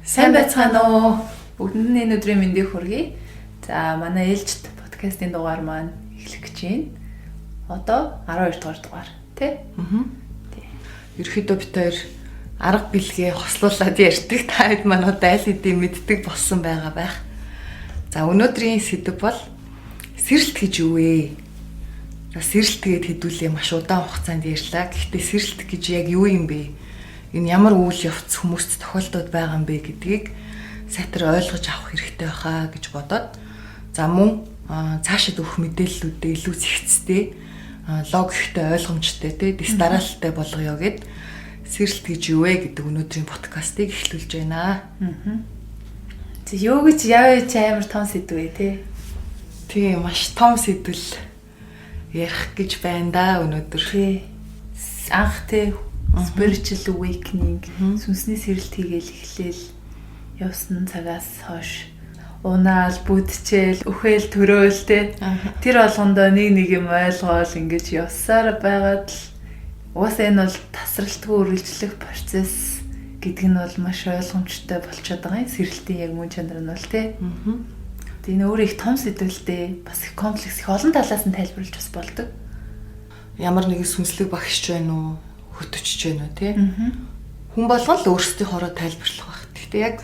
Сайн байцгаана уу? Бүгдэнд энэ өдрийн мэндийг хүргэе. За манай ээлжид подкастын дугаар маань эхлэх гэж байна. Одоо 12 дугаар дугаар тий? Ерөнхийдөө бид хоёр арга билгээ хослуулад ярьдаг. Та хэд маань одоо аль хэдийн мэддэг болсон байгаа байх. За өнөөдрийн сэдэв бол сэрэлт гэж юу вэ? Сэрэлт гэд хэдүүлээ маш удаан хугацаанд ярьлаа. Гэхдээ сэрэлт гэж яг юу юм бэ? Энэ ямар үйл явц хүмүүст тохиолдоод байгаа юм бэ гэдгийг сайтар ойлгож авах хэрэгтэй байхаа гэж бодоод за мөн цаашид өгөх мэдээллүүдээ илүү зэгцтэй логиктэй ойлгомжтой тэс дараалттай болгоё гэд сэрэлт гэж юу вэ гэдэг өнөөдрийн подкастыг эхлүүлж байна. За юу гэж яавч амар том сэдвээ тий маш том сэдвэл ярих гэж байна да өнөөдөр. Анх spiritual awakening сүнсний сэрэлт хийгээл эхлээл явсан цагаас хойш унаал бүдчээл үхэл төрөөл тэр болгондоо нэг юм ойлгоол ингэж явсаар байгаад л угаасаа энэ бол тасралтгүй үргэлжлэх процесс гэдэг нь бол маш ойлгомжтой болчиход байгаа юм. Сэрэлтийн яг мөн чанар нь бол энэ өөр их том сэдвэлтэй бас их комплекс их олон талаас нь тайлбарлаж бас болдог. Ямар нэгэн сүнслэг багшч байна уу? Хөтөчж байна уу хүн болгон л өөрсдийнхоороо тайлбарлах байх. Гэхдээ яг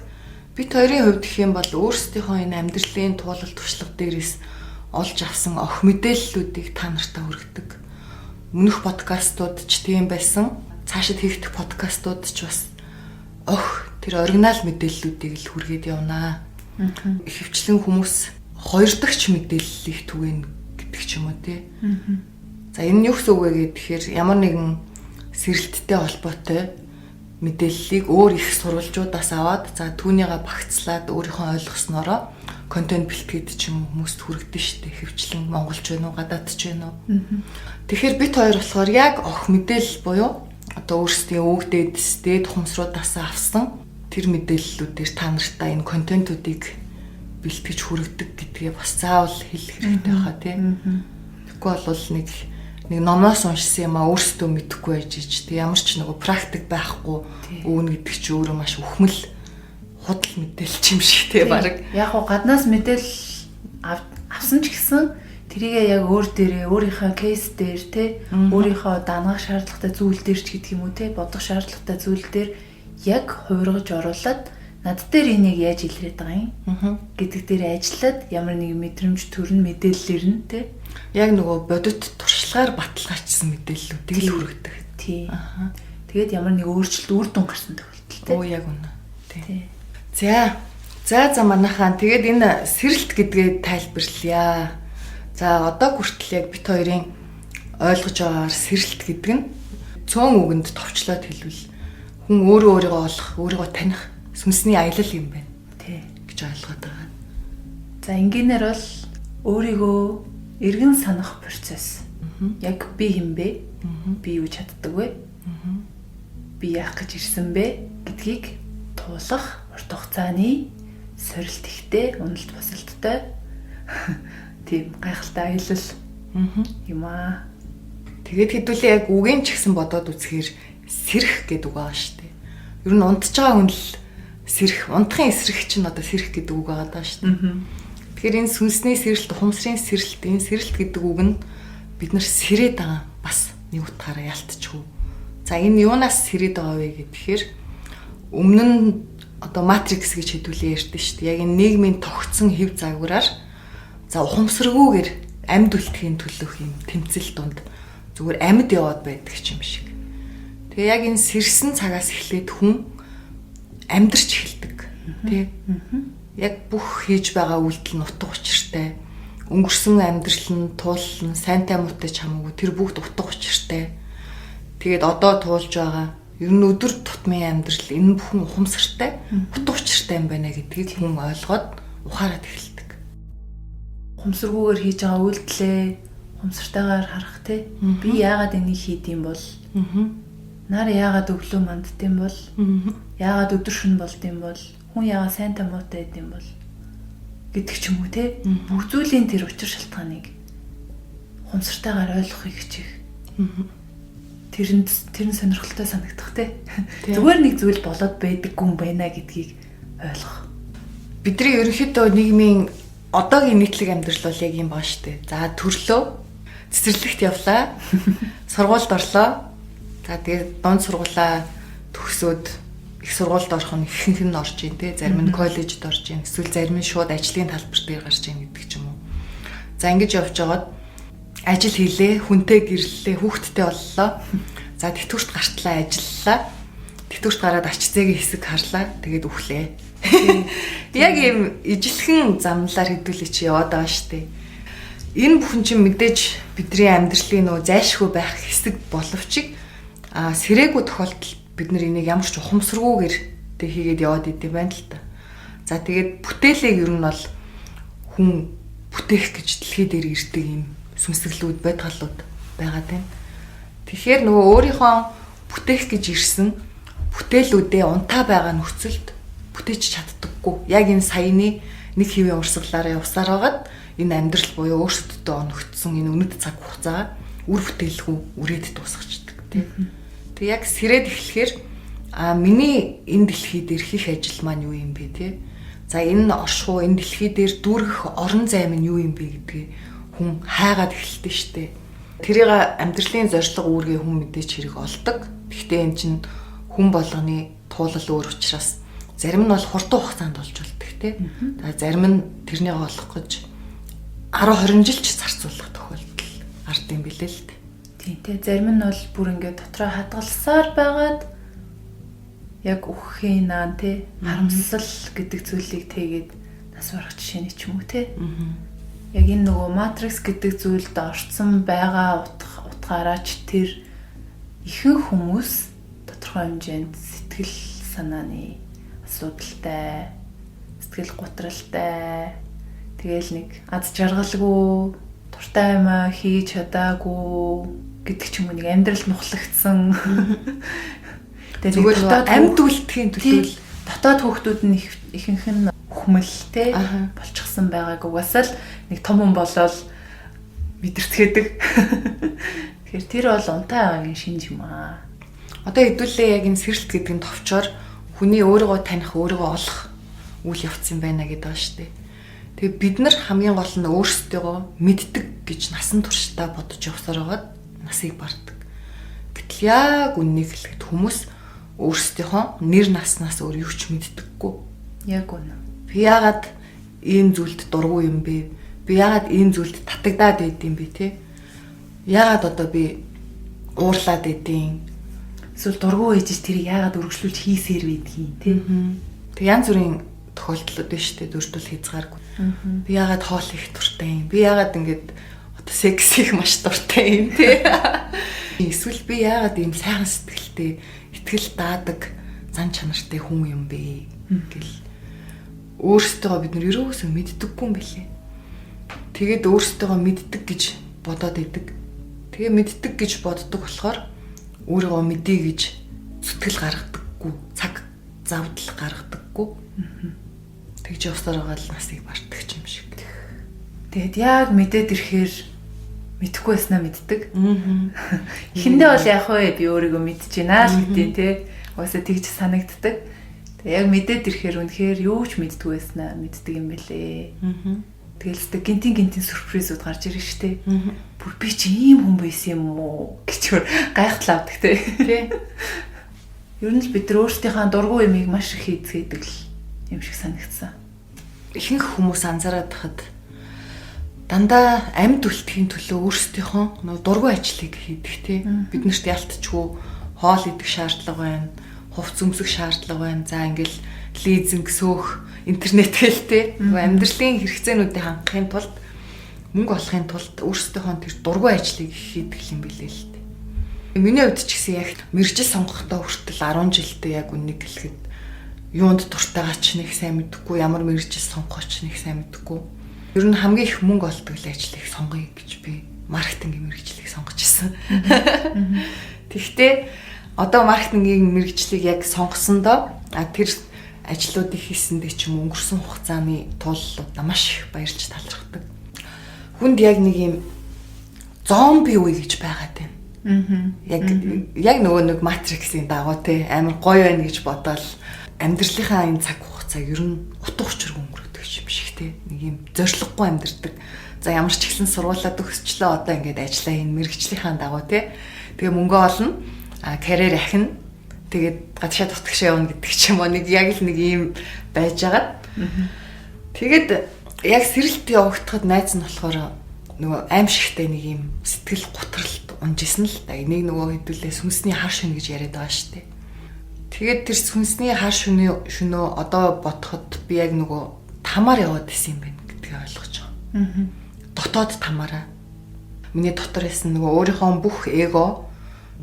бид хоёрын хувьд гэх юм бол өөрсдийнхөө энэ амьдралын туулал туршлага дээрээс олж авсан ох мэдээллүүдийг та нартай хүргэдэг. Өмнөх подкастууд ч тийм байсан. Цаашид хийх подкастууд ч бас ох тэр оригинал мэдээллүүдийг л хүргээд явнаа. Ихэвчлэн хүмүүс хоёр дахь мэдээллийг түгэн гэдэг ч юм уу тий. За энэ нь юу гэсэн үг вэ гэхээр ямар нэгэн сэрэлттэй холбоотой мэдээллийг өөр их сурвалжуудаас аваад за түүнийгээ багцлаад өөрийнхөө ойлгоснороо контент бэлтгээд ч юм хүмүүст хүргэдэж штэ хэвчлэн монголч байна уу гадаад ч байна уу. Тэгэхээр бид хоёр болохоор яг ох мэдээлэл буюу одоо өөрсдийн өвгдээд дээд ухамсаруудаас авсан тэр мэдээллүүдээр та нартай энэ контентуудыг бэлтгэж хүргэдэг гэдгээ бас заавал хэлэх хэрэгтэй байхаа тийм. Тэгэхгүй бол нэг номоос уншсан юм а өөрсдөө мэдэхгүй байж ч ямар ч нэг практик байхгүй өгнө гэдэг чи өөрөө маш өхмөл худал мэдээлэл юм шиг те баг. Яг гоо гаднаас мэдээлэл авсан ч гэсэн тэрийгээ яг өөр дээрээ өөрийнхөө кейс дээр те өөрийнхөө дангах шаардлагатай зүйл дээр ч гэдэг юм уу те бодох шаардлагатай зүйл дээр яг хувиргаж оруулаад над дээр энийг яаж илрээд байгаа юм гэдэг дээр ажиллаад ямар нэг мэдрэмж төрн мэдээллэр нь те яг нөгөө бодит туршлагаар баталгаажсан мэдээллүүдийг л хүргэдэг. Тий. Тэгээд ямар нэг өөрчлөлт үр дүн гарсан тохиолдолтой. Оо яг үнэ. Тий. За манайхаа тэгээд энэ сэрэлт гэдгээ тайлбарлая. За одоо хүртэл яг бит хоёрын ойлгож байгаагаар сэрэлт гэдэг нь цөөн үгэнд товчлоод хэлвэл хүн өөрийгөө олох, өөрийгөө таних сүнсний аялал юм байна. Тий. гэж ойлгоод байгаа. За ингээнээр бол өөрийгөө эргэн санах процесс. Яг би хэм бэ? Би юу чаддаг вэ? Би яах гэж ирсэн бэ гэдгийг туулах урт хугацааны сорилт ихтэй, уналт басалттай тийм гайхалтай аялал юм аа. Тэгээд хэдүүлээ яг үгийн ч гэсэн бодоод үзэхээр сэрэх гэдэг үг байгаа шүү дээ. Ер нь унтж байгаа хүн л сэрэх, унтахын эсрэг чинь одоо сэрэх гэдэг үг байгаа даа шүү дээ. Тэгэхээр энэ сүнсний сэрэлт, ухамсарын сэрэлт, энэ сэрэлт гэдэг үг нь бид нар сэрээд байгаа бас нэг утгаараа ялтчихв. За энэ юунаас сэрээд байгаа вэ гэхээр өмнө нь одоо матрикс гэж хэдүүлээ ярьдэн шүү дээ. Яг энэ нийгмийн тогтсон хэв загвараар за ухамсаргүйгээр амьд үлдэхийн төлөх юм тэмцэл донд зүгээр амьд яваад байдаг юм шиг. Тэгээ яг энэ сэрсэн цагаас эхлээд хүн амьдрч эхэлдэг. Тэ? Яг бүх хийж байгаа үйлдэл нь утга учиртай. Өнгөрсөн амьдрал нь туулал нь сайнтай муутай ч хамаагүй тэр бүгд утга учиртай. Тэгээд одоо туулж байгаа ер нь өдөр тутмын амьдрал энэ бүхэн ухамсартай, утга учиртай юм байна гэдгийг хүн ойлгоод ухаарад эхэлдэг. Ухамсаргүйгээр хийж байгаа үйлдэлээ ухамсартайгаар харах те. Би яагаад энийг хийдэм бол? Нар яагаад өглөө манддсан бол? Яагаад өдөр шөнө болдсон бол? Хүн яагаад сайнтай муутай байд юм бол гэдэг ч юм уу те бүх зүйлийн тэр учир шалтгааныг ухамсартайгаар ойлгохыг хичээх. Тэр нь сонирхолтой санагдах те. Зүгээр нэг зүйл болоод байдаггүй юм байна гэдгийг ойлгох. Бидний ерөнхийдөө нийгмийн одоогийн нийтлэг амьдрал бол яг юм байна шүү дээ. За төрлөө цэцэрлэгт явлаа. Сургуульд орлоо. За тэгээд дунд сургуулаа төгсөөд их сургуульд орох нь ихэнх нь орж ийн те. Зарим нь коллежид орж ийн. Эсвэл зарим нь шууд ажлын талбар дээр гарч ийн гэдэг ч юм уу. За ингэж явж байгаад ажил хийлээ, хүнтэй гэрлэлээ, хүүхэдтэй боллоо. За тэтгэврт гартлаа, ажиллалаа. Тэтгэврт гараад ач зээгийн хэсэг харлаа. Тэгээд үхлээ. Яг ийм ижилхэн замналаар хэдүүлээ чи яваад байгаа штэ. Энэ бүхэн чинь мэдээж бидний амьдралын нөө зайлшгүй байх хэсэг боловч сэрээгүй тохиолдолд бид нар энийг ямар ч ухамсаргүйгээр тэг хийгээд яваад идэв байна л та. За тэгээд бүтээлийг ер нь бол хүн бүтээх гэж дэлхий дээр ирдэг юм сүнслэглүүд байдгалууд байгаа тийм. Тэгэхээр нөгөө өөрийнхөө бүтээх гэж ирсэн бүтээлүүдээ унтаа байгаа нөхцөлд бүтээж чаддаггүй. Яг энэ саяны нэг хэвийн урсгалаараа явсаар байгаад энэ амьдрал буюу өөрсдөдөө оногдсон энэ үнэт цаг хугацаа үр бүтээлгүй үрээд дуусчихдаг тийм. Тэг яг сэрээд эхлэхээр миний энэ дэлхий дээр хийх ажил маань юу юм бэ те? За энэ оршихуй энэ дэлхий дээр дүүрэх орон зай минь юу юм бэ гэдгийг хүн хайгаад эхэлдэг штэ. Тэрийг амьдралын зорилго үүргээ хүн мэдээж хэрэг олдог. Гэхдээ эн чинь хүн болгоны туулал өөр учраас зарим нь бол хурдан хугацаанд болж болдог те. За зарим нь тэрнийг олох гэж 10 20 жил ч зарцуулах тохиолдол ард юм билээ л дээ. Тийм те. Зарим нь бол бүр ингээд дотроо хадгалсаар байгаад яг үхэхийн наан те харамсал гэдэг зүйлийг тэгээд нас барах жишээний ч юм уу те. Яг энэ нөгөө матрикс гэдэг зүйлд орцсон байгаа утгаараач тэр ихэнх хүмүүс тодорхой хэмжээнд сэтгэл санааны асуудалтай, сэтгэл готралтай, тэгээл нэг аз жаргалгүй, дуртай юм хийж чадаагүй гэдэг ч юм уу нэг амьдрал нухлагдсан. Тэгээд амьд үлдэхийн төлөө дотоод хүүхдүүд нь ихэнх нь хүмэлтэй болчихсон байгааг угаасаа л нэг том хүн болол мэдэрчээдэг. Тэгэхээр тэр бол унтаа байгаагийн шинж юм аа. Одоо хэдүүлээ яг энэ сэрэлт гэдэг нь товчоор хүний өөрийгөө таних, өөрийгөө олох үйл явц юм байна гэдэг ба штэ. Тэгээ бид нар хамгийн гол нь өөрсдөө мэддэг гэж насан туршдаа бодож явсаар байгаад насыг бардаг. Гэтэл яг үннийг хэлэхэд хүмүүс өөрсдийнхөө нэр наснаас өөр юу ч мэддэггүй. Яг үнэ. Би яагаад ийм зүйлд дургүй юм бэ? Би яагаад ийм зүйлд татагдаад байдсан бэ те? Яагаад одоо би уурлаад байдیں۔ Эсвэл дургүй ээжж тэрийг яагаад өргөжлүүлж хийсээр байдгийг те? Тэг янз бүрийн тохиолдлууд байна шүү дээ. Дөрдөл хязгааргүй. Би яагаад хоол их дуртай юм? Би яагаад ингэж одоо секс их маш дуртай юм те? Эсвэл би яагаад ийм сайхан сэтгэлтэй, итгэл даадаг, зан чанартай хүн юм бэ гэл өөрсдөө бид нар ерөөсөө мэддэггүй юм билээ. Тэгээд өөрсдөө мэддэг гэж бодоод идэг. Тэгээ мэддэг гэж боддог болохоор өөрийгөө мэдээ гэж зүтгэл гаргадаггүй, цаг завдал гаргадаггүй. Тэгж явсаар байгаа л насыг бартдаг юм шиг. Тэгээд яг мэдээд ирэхээр мэдхгүй байснаа мэддэг. Эхэндээ бол яах вэ? Би өөрийгөө мэдчихэйнаа л гэдэг тий. Угаасаа тэгж санагддаг. Тэгээд яг мэдээд ирэхээр үнэхээр юу ч мэддгүй байснаа мэддэг юм бэлээ. Тэгээл л гинтийн сюрпризүүд гарч ирнэ штэ. Бүр би чи ийм хүн байсан юм уу гэж гайхал авдаг тий. Ер нь л бид нар өөрсдийнхээ дургүй юмыг маш их хийцгээдэг л юм шиг санагдсан. Ихэнх хүмүүс анзаараад тахад дандаа амьд үлдэхийн төлөө өөрсдийнхөө дургүй ажлыг хийдэг тий. Бид нарт ялтчгүй хоол идэх шаардлага байна, хувц өмсөх шаардлага байна. За ингээл лизинг сөөх, интернет гэлтэй амьдралын хэрэгцээнүүдийг хангахын тулд мөнгө олохын тулд өөрсдийнхөө тэр дургүй ажлыг хийдэг юм билээ л дээ. Миний хувьд ч гэсэн яг мэргэжил сонгохдоо хүртэл 10 жилдээ яг үннийг хэлэхэд юунд дуртайгаа ч нэг сайн мэдхгүй, ямар мэргэжил сонгохч нэг сайн мэдхгүй. Ер нь хамгийн их мөнгө олдог ажлыг сонгоё гэж би маркетингийн мэргэжлийг сонгож ирсэн. Тэгэхдээ одоо маркетингийн мэргэжлийг яг сонгосондоо тэр ажлуудыг хийсэндээ ч юм өнгөрсөн хугацааны тууллууд маш их баярлж талархдаг. Хүнд яг нэг юм зомби үе гэж байгаад байна. Яг нөгөө нэг матриксийн дагуу те амар гоё байна гэж бодоод амьдралынхаа энэ цаг хугацаа цаг ер нь утга учиргүй өнгөрөөдөг юм шиг те. Нэг юм зориггүй амьдэрдэг. За ямар ч ихсэн сургуулаад өгсчлээ одоо ингээд ажиллаа хийн мэрэгжлийнхаа дагуу те. Тэгээ мөнгө олно. Карьер ахина. Тэгээд гадшаа тутагшаа явна гэдэг ч юм уу нэг яг л нэг юм байж байгаа. Тэгээд яг сэрэлт явагдахад найз нь болохоор нөгөө аимшигтай нэг юм сэтгэл готролт унжсэн л да. Энийг нөгөө хэдүүлээ сүнсний хар шөнө гэж яриад байгаа шүү дээ. Тэгээд тэр сүнсний хар шөнөө одоо бодоход би яг нөгөө тамаар яваад исэн юм байна гэдгийг ойлгож байгаа. Дотоод тамаараа. Миний дотор байсан нөгөө өөрийнхөө бүх эго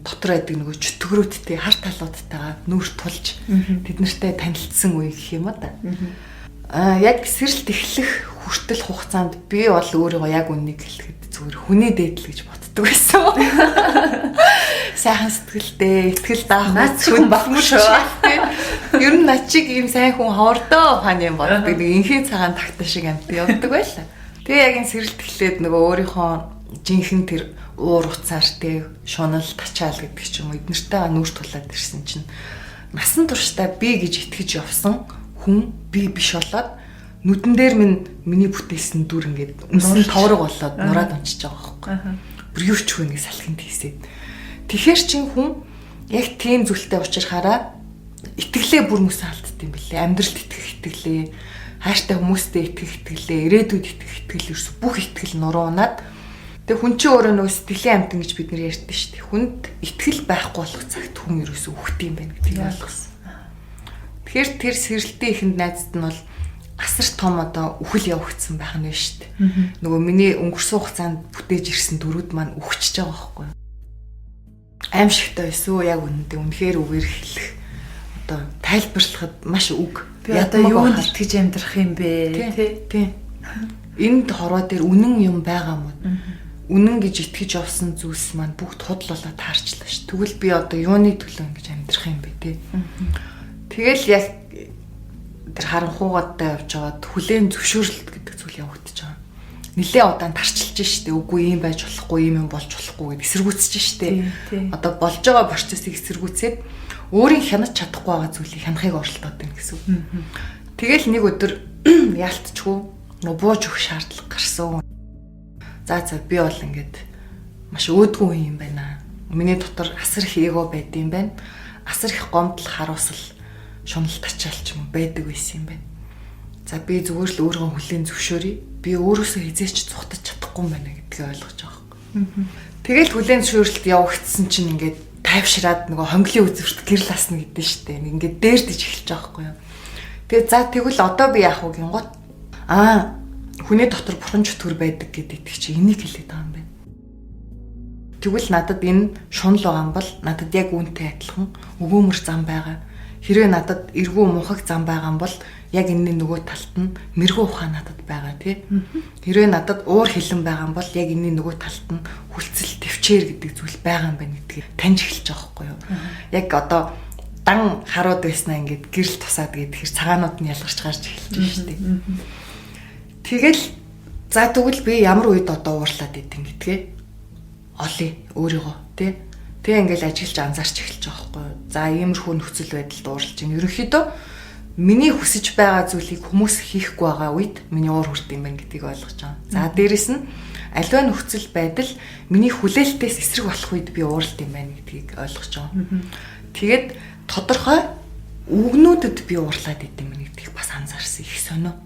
дотор байдаг нөгөө чөтгөрөөдтэй хар талуудтайгаа нүүр тулж тэд нартай танилцсан үе гэх юм да. Яг сэрэлт эхлэх хүртэл хугацаанд би бол өөрийгөө яг үннийг хэлэхэд зүгээр хүний дээдл гэж боддог байсан. Сайхан сэтгэлтэй, итгэл даах хүн багмар шүү. Ер нь над чиг ийм сайн хүн хоордоо фан юм боддог. Нэг инхийн цагаан тагтаа шиг амт явдаг байлаа. Тэгээ яг энэ сэрэлт эхлээд нөгөө өөрийнхөө жинхэнэ тэр уур уцаар те шунал тачаал гэдэг ч юм уу эднэртэйгээ нүүр тулаад ирсэн чинь насан туршдаа би гэж итгэж явсан хүн би биш болоод нүдэн дээр миний бүтээсэн дүр ингээд үнсэн товрог болоод нураад унчиж байгаа байхгүй. Бүр юу ч хүнийг салхинд хийсээд. Тэгэхээр чин хүн яг тийм зүйлтэй уучрахаараа итгэлээ бүр мөс алдд юм бэлээ. Амьдралд итгэх итгэлээ, хайртай хүмүүстэй итгэх итгэлээ, ирээдүйд итгэх итгэл ерөөс бүх итгэл нуруунаад тэг хүн чинь өөрөө нөө сэтгэлийн амтан гэж бид нэр ярьдэн шүү дээ. Хүнд итгэл байхгүй болох цагт хүн ерөөсөө үхт юм байна гэдгийг ойлгосон. Тэгэхээр тэр сэрэлтийн ихэнд найзад нь бол асар том одоо үхэл явагдсан байх нь шүү дээ. Нөгөө миний өнгөрсөн хугацаанд бүтээж ирсэн дөрүүд маань үхчихэж байгаа байхгүй юу? Аимшигтай байсан яг үнэндээ үнэхээр үгээр хэлэх одоо тайлбарлахад маш үг. Би одоо юунд итгэж амьдрах юм бэ тий? Энд хороо дээр үнэн юм байгаа юм. Үнэн гэж итгэж явсан зүйлс маань бүгд худлуулаад таарчлаа ш. Тэгвэл би одоо юуны төлөө ингэж амьдрах юм бэ те. Тэгэл яг тэр харанхуугаатай явж байгаад хүлээн зөвшөөрлөлт гэдэг зүйл явагдаж байгаа. Нилээ удаан тарчилж штэ. Үгүй юм байж болохгүй, юм болж болохгүй гэд эсэргүүцэж штэ. Одоо болж байгаа процессыг эсэргүүцээд өөрийн хянаж чадахгүй байгаа зүйлийг хянахыг оролдоод байна гэсэн үг. Тэгэл нэг өдөр яалтчгүй нөө бууж өгөх шаардлага гарсан. За би бол ингээд маш өөдгөө юм байна. Миний дотор асар их эго байд юм байна. Асар их гомдол харуусал шунал тачаалч юм байдаг байсан юм байна. За би зүгээр л өөрийгөө хүлээн зөвшөөрье. Би өөрөөсөө хизээч цухтаж чадахгүй юм байна гэдгийг ойлгож байгаа юм. Тэгэл хүлээн зөвшөөрөлт явагдсан чинь ингээд тайвшраад нөгөө хонглын үзвэрт гэрэл асна гэдэг нь штэ. Ингээд дээрдэж эхэлж байгаа байхгүй юу. Тэгээ за тэгвэл одоо би яах вэ гингот хүний дотор бурхан чөтгөр байдаг гэдэг чи энийг хэлээд байгаа юм байна. Тэгвэл надад энэ шунал байгаа юм бол надад яг үүнтэй адилхан өгөөмөр зам байгаа. Хэрвээ надад эргүү мунхаг зам байгаа юм бол яг энэний нөгөө талд нь мэрэгүү ухаан надад байгаа тий. Хэрвээ надад уур хилэн байгаа юм бол яг энэний нөгөө талд нь хүлцэл төвчээр гэдэг зүйл байгаа юм байна гэдгийг таньж эхэлж байгаа байхгүй юу. Яг одоо дан харууд байснаа ингээд гэрэл тусаад гэдэг хэр цагаанууд нь ялгарч гарч эхэлж байна шүү дээ. Тэгэл за тэгвэл би ямар үед одоо уурлаад идэв гэдгээ олъё өөрийгөө тий. Тэгээ ингээл ажиллаж анзаарч эхэлж байгаа байхгүй юу. За иймэрхүү нөхцөл байдалд уурлаж байна. Ерөнхийдөө миний хүсэж байгаа зүйлийг хүмүүс хийхгүй байгаа үед миний уур хүрт юм байна гэдгийг ойлгож байгаа. За дээрэс нь аливаа нөхцөл байдал миний хүлээлтээс эсрэг болох үед би ууралд юм байна гэдгийг ойлгож байгаа. Тэгээд тодорхой үгнүүдэд би уурлаад идэв юм гэдгийг бас анзаарсан их сонио.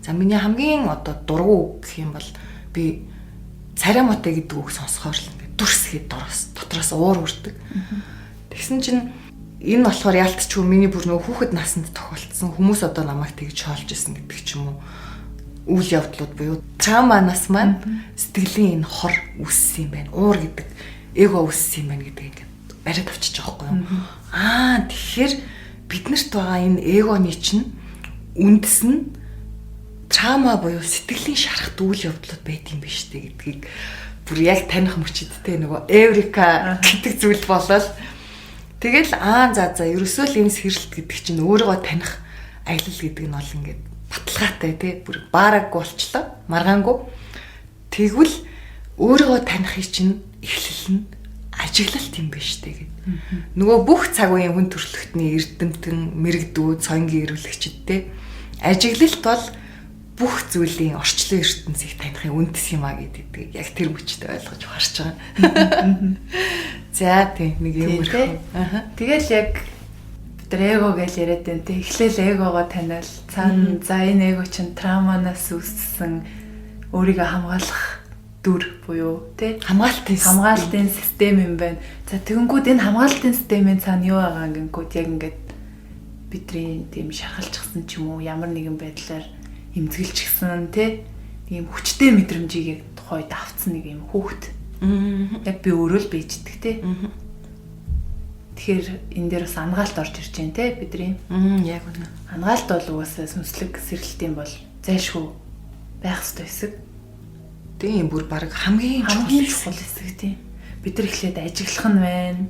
За миний хамгийн одоо дургу үг гэх юм бол би царай мотой гэдэг үг сонсохоор л ингээд дүрсгээд дотроос уур хүрдэг. Тэгсэн чинь энэ болохоор яалтчгүй миний бүр нөх хүүхэд насанд тохиолдсон хүмүүс одоо намайг тэгж хоолж исэн гэдэг ч юм уу үйл явдлууд буюу травманаас маань сэтгэлийн энэ хор үссэн юм байна. Уур гэдэг эго үссэн юм байна гэдэг ингээд бариад авчиж байгаа байхгүй юу. Тэгэхээр биднэрт байгаа энэ эгоны чинь үндэс нь траума буюу сэтгэлийн шархт үйл явдлууд байд юм биш үү гэдгийг бүр яг таних мөчөдтэй нөгөө эврика гэдэг зүйл болол тэгэл за ерөөсөө л энэ сэрэлт гэдэг чинь өөрийгөө таних аялал гэдэг нь бол ингээд баталгаатай тий бүр баараагүй болчлоо маргаангүй тэгвэл өөрийгөө танихыг чинь эхлэл нь ажиглалт юм биш үү гэд нөгөө бүх цаг үеийн хүн төрөлхтний эрдэмтэн мэрэгдүүд соёнгийн эрүүлэгчд тий ажиглалт бол бүх зүйлийн орчлон ертөнцийг таних үндэс юм а гэдэг яг тэр мөчтэй ойлгож харж байгаа. За тийм нэг юм уу. Тэгэл яг бид эго гэж яриад байна те. Эхлээл эгогоо таниал цаана за энэ эго чинь травманаас үүссэн өөрийгөө хамгаалах дүр буюу те хамгаалтын систем юм байна. За тэгэнгүүт энэ хамгаалтын системийн цаана юу байгаа гингүүд яг ингээд бидний тийм шахалчихсан ч юм уу ямар нэгэн байдлаар эмзэглчихсэн те ийм хүчтэй мэдрэмжийг яг тухайд авцсан нэг юм хүүхэд. Яг би өөрөө л бийждэг те. Тэгэхээр энэ дээр бас ангаалт орж ирж байна те бидний. Яг үнэ. Ангаалт бол угаасаа сүнслэг сэргэлтийн бол зайлшгүй байх ёстой хэсэг. Тийм бүр баг хамгийн чухал хэсэг тийм. Бид нар эхлээд ажиглах нь байна.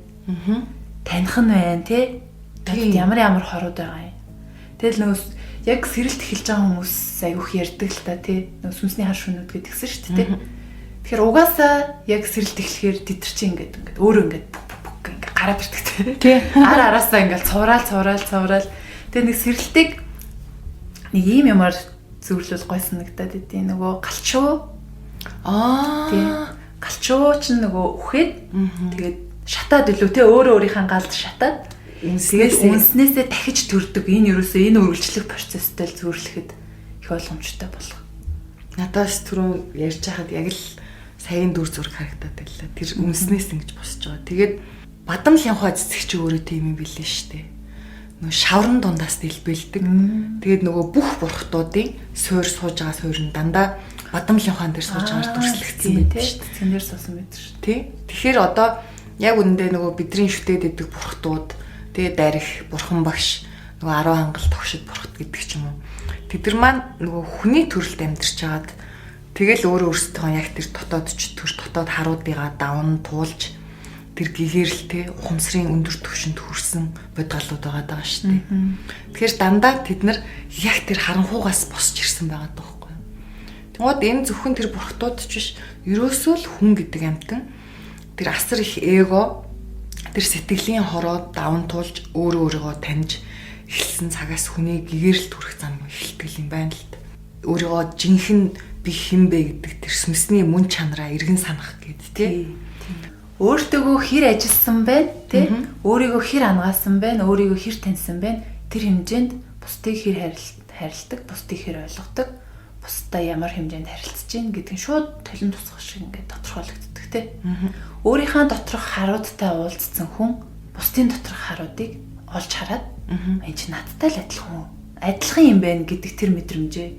Таних нь байна те. Ямар хорууд байгаа юм. Тэгэл нөөс яг сэрэлт эхэлж байгаа хүмүүс айгүйх ярьдаг л та тий. Нөөс сүнсний хар шүнүүд гэдгсэн шүү дээ тий. Тэгэхээр угаасаа яг сэрэлт эхлэхээр тэд нар чинь ингээд өөрөө ингээд ингээд гараад ирдэг тий. Араасаа ингээд цувраал. Тэгээ нэг сэрэлтийг нэг ийм юмар зөвлөл гой санагдаад идэв. Нөгөө галчуу. Тий. Галчуу ч нөгөө үхээд тэгээд шатаад илүү тий. Өөрөө өөрийнхөө галд шатаад үнснээсээ дахиж төрдөг. Энэ ерөөсөө энэ үргэлжлэх процесстэй л зөөрлөхэд их ойлгомжтой болох. Надаас түрүү ярьж хахад яг л саяын дүр зураг харагдаад байлаа. Тэр үнснээс ингэж босч байгаа. Тэгээд бадамлын хоо цэцэг чи өөрөө тийм юм билээ штэ. Нөгөө шаврын дундаас дэлбэлдэг. Тэгээд нөгөө бүх бурхтуудын суур сууж байгаа суурь нь дандаа бадамлын хаан дээр сууж байгаагаар дүрслэгдсэн байдаг штэ. Цэнээр суусан байдаг штэ. Тий. Тэгэхээр одоо яг үндэ нөгөө бидний шүтээд идэг бурхтууд тэгээ дарих бурхан багш нөгөө 10 хангал тогшид бурхт гэдэг ч юм уу. Тэд нар маань нөгөө хүний төрөлд амьдарч байгаад тэгэл өөрөө өөрсдөө яг тэр дотоод харуудыгаа давн туулж тэр гэгэрэлтэй ухамсарын өндөр түвшинд хүрсэн бодгалууд байгаа шүү дээ. Тэгэхээр дандаа тэд нар яг тэр харанхуугаас босч ирсэн байгаа даахгүй. Тэгмээд энэ зөвхөн тэр бурхтууд ч биш, ерөөсөө л хүн гэдэг амьтан тэр асар их эго тэр сэтгэлийн хороо давн туулж өөрийгөө таньж эхэлсэн цагаас хүний гэгэрэлт хүрэх зам эхэлдэг юм байна л. Өөрийгөө жинхэнэ би хэн бэ гэдэг тэр сүнсний мөн чанараа эргэн санах гэдэг тий. Өөртөөгөө хэр ажилласан байна тий. Өөрийгөө хэр ангаасан байна, өөрийгөө хэр таньсан байна. Тэр хэмжээнд бусдыг хэр харилдаг, бусдыг хэр ойлгодог, бусдаа ямар хэмжээнд харилцаж гин гэдгийг шууд толин тусгах шиг ингээд тодорхойлогддог тий. Өөрийнхөө доторх харуудтай уулзсан хүн бусдын доторх харуудыг олж хараад энэ чи надтай л адилхан юм байна гэдэг тэр мэдрэмжээ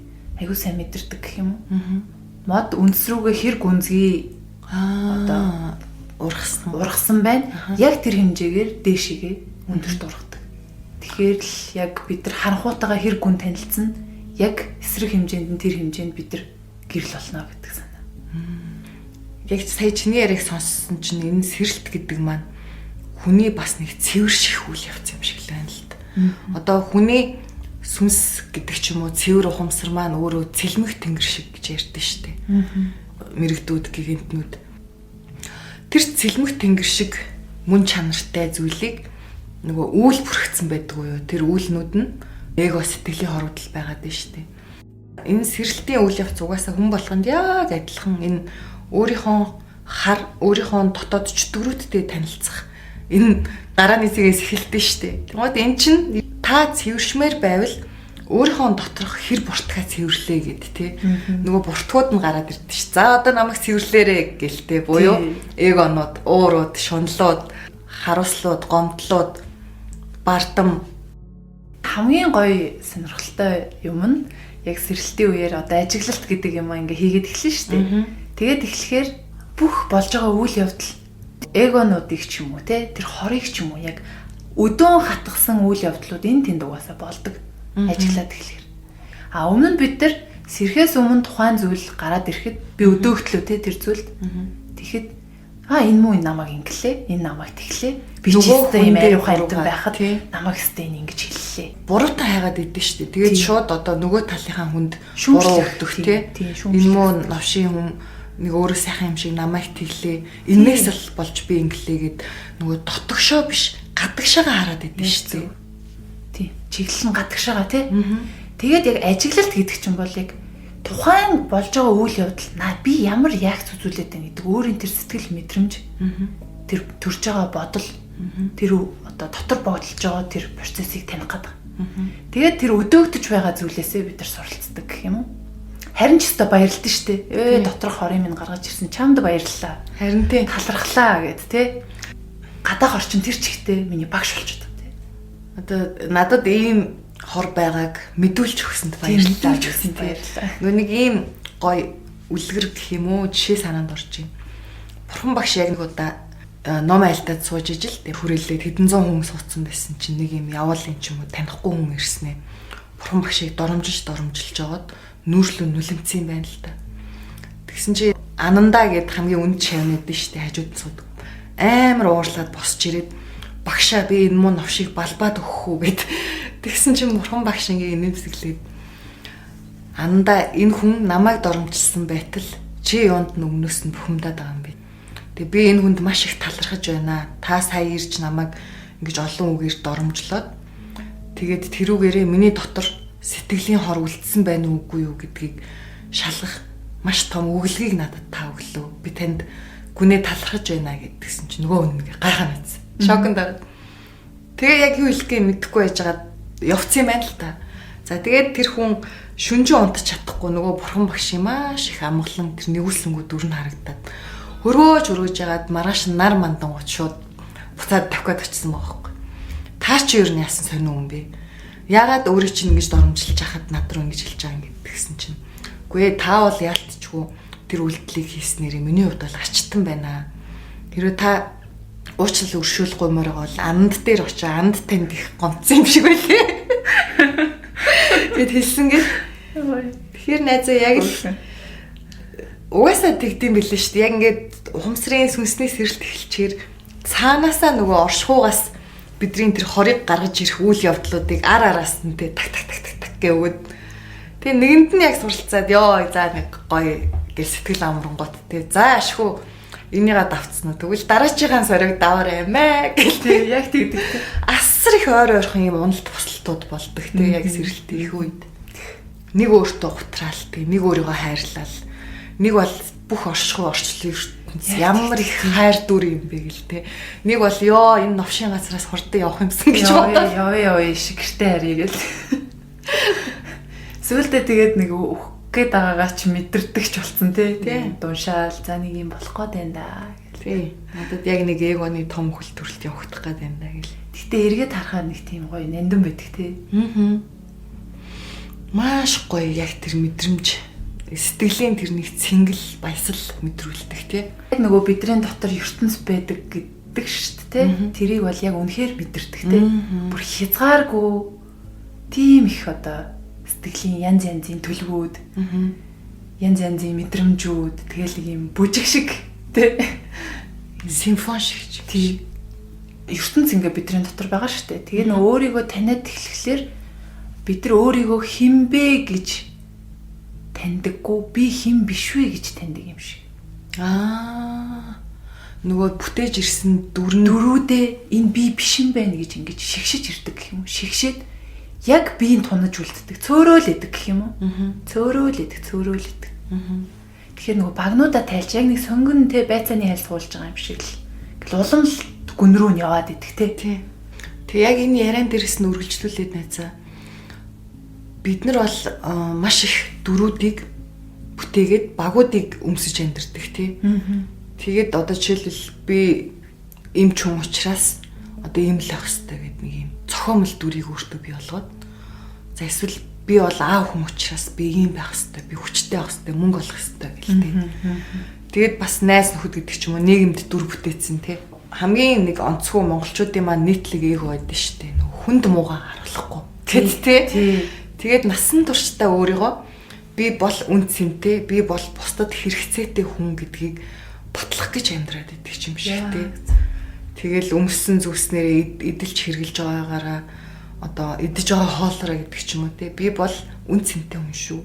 айгуу сайн мэдэрдэг гэх юм уу. Мод үндэс рүүгээ хэр гүнзгий одоо ургасан байна. Яг тэр хэмжээгээр дээшигээ өндөрт ургадаг. Тэгэхээр л яг бид нар харанхуутайгаа хэр гүн танилцсан яг эсрэг хэмжээнд нь тэр хэмжээнд бид нар гэрэл болно гэдэг санаа. Яг сая чиний яриг сонссон чинь энэ сэрэлт гэдэг маань хүний бас нэг цэвэр шиг үйл явц юм шиг л байна л да. Одоо хүний сүнс гэдэг ч юм уу цэвэр ухамсар маань өөрөө цэлмэх тэнгэр шиг гэж ярьдэн штэ. Мэрэгдүүд гигантнүүд. Тэр цэлмэх тэнгэр шиг мөн чанартай зүйлийг нөгөө үүл бүрхсэн байдаг уу юу? Тэр үйлнүүд нь эго сэтгэлийн хорвол байгаад байна штэ. Энэ сэрэлтийн үйл явц угаасаа хүн болгонд яг адилхан энэ өөрийнхөө дотоод чөтгөрүүдтэй танилцах энэ дараа нийцгээс эхэлдэг штэ. Тэгмээд эн чинь та цэвэршмээр байвал өөрийнхөө доторх хэр буртгаа цэвэрлээ гэд тий. Нөгөө буртгууд нь гараад ирдэ ш. За одоо намайг цэвэрлээрэ гэлтэй буюу эгонууд, уурууд, шунлууд, харуулслууд, гомдлууд, бардам хамгийн гоё сонирхолтой юм нь яг сэрэлтийн үеэр одоо ажиглалт гэдэг юм ингээ хийгээд эхэлнэ шүү дээ. Тэгээд эхлэхээр бүх болж байгаа үйл явдал эгонуудыг ч юм уу те тэр хорыг ч юм уу яг өдөөн хатгсан үйл явдлууд энэ тэнд угаасаа болдог. Ажиглаад эхлэхээр. А өмнө нь бид нар сэрхээс өмнө тухайн зүйл гараад ирэхэд би өдөөгтлөө те тэр зүйлд. Тэгэхэд энэ муу намайг инглээ, энэ намайг тэглээ. Би ч өөртөө юм ариу хайртай байхад намайг өстэй ингэж хэллээ. Буруутай хайгаад идэв шүү дээ. Тэгээд шууд одоо нөгөө талынхаа хүнд буруу өгдөх те. Энэ муу новшийн хүн нэг өөрөө сайхан юм шиг намайг тэглээ. Инээс л болж би инглээ гэд нөгөө дотгошоо биш гадагшаага хараад идэв шүү дээ. Тийм. Чиглэл нь гадагшаага тий. Тэгээд яг ажиглалт гэдэг чинь бол яг тухайн болж байгаа үйл явдал би ямар яах үзүүлээд байна гэдэг өөрийн тэр сэтгэл мэдрэмж тэр төрж байгаа бодол тэр одоо дотор бодолж байгаа тэр процессыг таних гэдэг. Тэгээд тэр өдөөгдөж байгаа зүйлээсээ бид нар суралцдаг гэх юм уу? Харин ч өстой баярлалаа шүү дээ. Доторх хорийн минь гаргаж ирсэн чамд баярлалаа. Харин тий талархлаа гэд тий. Гадаах орчин тэр чигтээ миний багш болчиход тий. Одоо надад ийм хор байгааг мэдүүлж өгсөнд баярлалаа гэсэн баярлалаа. Нэг ийм гоё үлгэр гэх юм уу жишээ санаанд орж байна. Бурхан багш яг нэг удаа ном айлтаад сууж ижил тэг хүрээлээд хэдэн зуун хүн суудсан байсан чинь нэг юм явуулын ч юм уу танихгүй хүн ирснэ. Бурхан багшийг доромжилж жагаад нүүрлүү нүлэмцсэн байна л та. Тэгсэн чи Анандаа гэд хамгийн үнд шавнад нь штэ хажууд нь суудаг. Амар уурлаад босч ирээд багшаа би энэ муу новшийг балбаад өгөх үү гэд. Тэгсэн чинь бурхан багш ингээ нэмсэглээд Анандаа энэ хүн намайг доромжилсан байтал чи юунд нүгнөөс нь бухимдаад байгаа юм бэ? Тэгээ би энэ хүнд маш их талархаж байна. Та сая ирж намайг ингэж олон үгээр доромжлоод тэгээд тэрүүгээрээ миний дотор сэтгэлийн хор үлдсэн байна уугүй юу гэдгийг шалгах маш том өгөлгийг надад та өглөө. Би танд гүнээ талархаж байна гэдгсэн чинь нөгөө хүн ингээ гайхаа мэдсэн. Шокнд ороод. Тэгээ яг юу хэлэхээ мэдэхгүй байжгаад явцсан юм байна л та. За тэгээд тэр хүн шүнжин унтаж чадахгүй нөгөө бурхан багш маш их амгалан тэр нэгүүлсэнгүү дүр нь харагдаад өрөөж ягаад маргааш нар мандан гот шууд буцаад тавхад очсон байгаа байхгүй. Таа чи юу яасан сонио юм бэ? Ягаад өөрөө чинь ингэж доромжилж хахад над руу ингэж хэлж байгаа юм гэдгсэн чинь. Үгүй ээ та бол яалтчгүй тэр үйлдэлийг хийснээрээ миний хувьд бол ачтан байна. Хэрвээ та уучлал өршөөл гомоор бол анд дээр очиж анд танд их гонцсон юм шиг байлээ. Гэт хэлсэн гэл. Тэгэхээр найзаа яг л угаасаа тэгдэм билээ шүү дээ. Яг ингээд ухамсарын сүнсний сэрэлт эхэлчихээр цаанаасаа нөгөө оршихуугаас бидний тэр хорыг гаргаж ирэх үйл явдлуудыг араас нь тэг гэвгээд тэгээ нэгэнд нь яг суралцаад ёо за нэг гоё гэл сэтгэл амрангууд тэг за ашгүй энийгээ давцсан уу тэгвэл дараачихын сориг даваарай мэ гэл тэг яг тэгдэг асар их ойрхон юм уналт буслалтууд болдог тэг яг сэрэлт их үед нэг өөртөө гутраал тэг нэг өөрийгөө хайрлал нэг бол бүх оршихуй орчлын ертөнц ямар их хайр дүр юм бэ гэл те. Нэг бол ёо энэ новшийн газраас хурдан явах юмсан гэж бодоо. Яа шигэртэй харъя гэл. Сүүлдээ тэгээд нэг өөх гээд байгаагаа ч мэдэрдэг ч болсон те. Дуншаал за нэг юм болох гээд байна да гэл. Тий. Надад яг нэг эгоны том хөл төрөлт явагдах гээд байна да гэл. Гэтэ эргээд харахаар нэг тийм гоё нандин байдаг те. Маш гоё яг тэр мэдрэмж сэтгэлийн тэр нэг цэнгэл баясал мэдрүүлдэг тий. Яг нөгөө бидний дотор ертөнц байдаг гэдэг шүү дээ тий. Тэрийг бол яг үнэхээр мэдэрдэг тий. Бүр хязгааргүй тийм их одоо сэтгэлийн янз янзын төлөвүүд янз янзын мэдрэмжүүд тэгэл нэг юм бүжиг шиг тий. Симфони шиг тий. ертөнц ингээ бидний дотор байгаа шүү дээ. Тэгээ нөгөө өөрийгөө таниад эхлэхлээр бид нар өөрийгөө хинбэ гэж таньдаггүй би хэн биш вэ гэж таньдаг юм шиг. Нөгөө бүтээж ирсэн дөрүүдээ энэ би биш юм байна гэж ингэж шигшиж ирдэг гэх юм уу? Шигшээд яг биеийн тунаж үлддэг. Цөөрөөлэдэг гэх юм уу? Цөөрөөлэдэг. Тэгэхээр нөгөө багнуудаа тайлж яг нэг сонгонтэй байцааны хайл суулж байгаа юм шиг л улам л гүн рүү нь яваад идэх тий. Тэг яг энэ яриан дээрээс нь үргэлжлүүлээд найзаа. Бид нар бол маш их дөрүүдийг бүтээгээд багуудыг өмсөж амьдэрдэг тий. Тэгээд одоо жишээлбэл би эмч хүн учраас одоо ийм л авах хэрэгтэй гэдэг нэг юм цохомл дүрийг өөртөө бий болгоод за эсвэл би бол аав хүн учраас би ийм байх хэрэгтэй, би хүчтэй байх хэрэгтэй, мөнгө олох хэрэгтэй гэлтэй. Тэгээд бас найз нөхөд гэдэг ч юм уу нийгэмд дүр бүтээсэн тий. Хамгийн нэг онцгой монголчуудын маань нийтлэг эго байдаг шүү дээ. Хүнд муугаа харуулахгүй. Тэгэд тий. Тэгээд насан туршдаа өөрийгөө би бол үн цэнтэй, би бол бусдад хэрэгцээтэй хүн гэдгийг батлах гэж амьдраад идэг юм шиг тий. Тэгэл өмссөн зүснэрээ эдэлж хэрглэж байгаагаараа одоо эдэж байгаа хоолороо гэдэг ч юм уу тий. Би бол үн цэнтэй хүн шүү.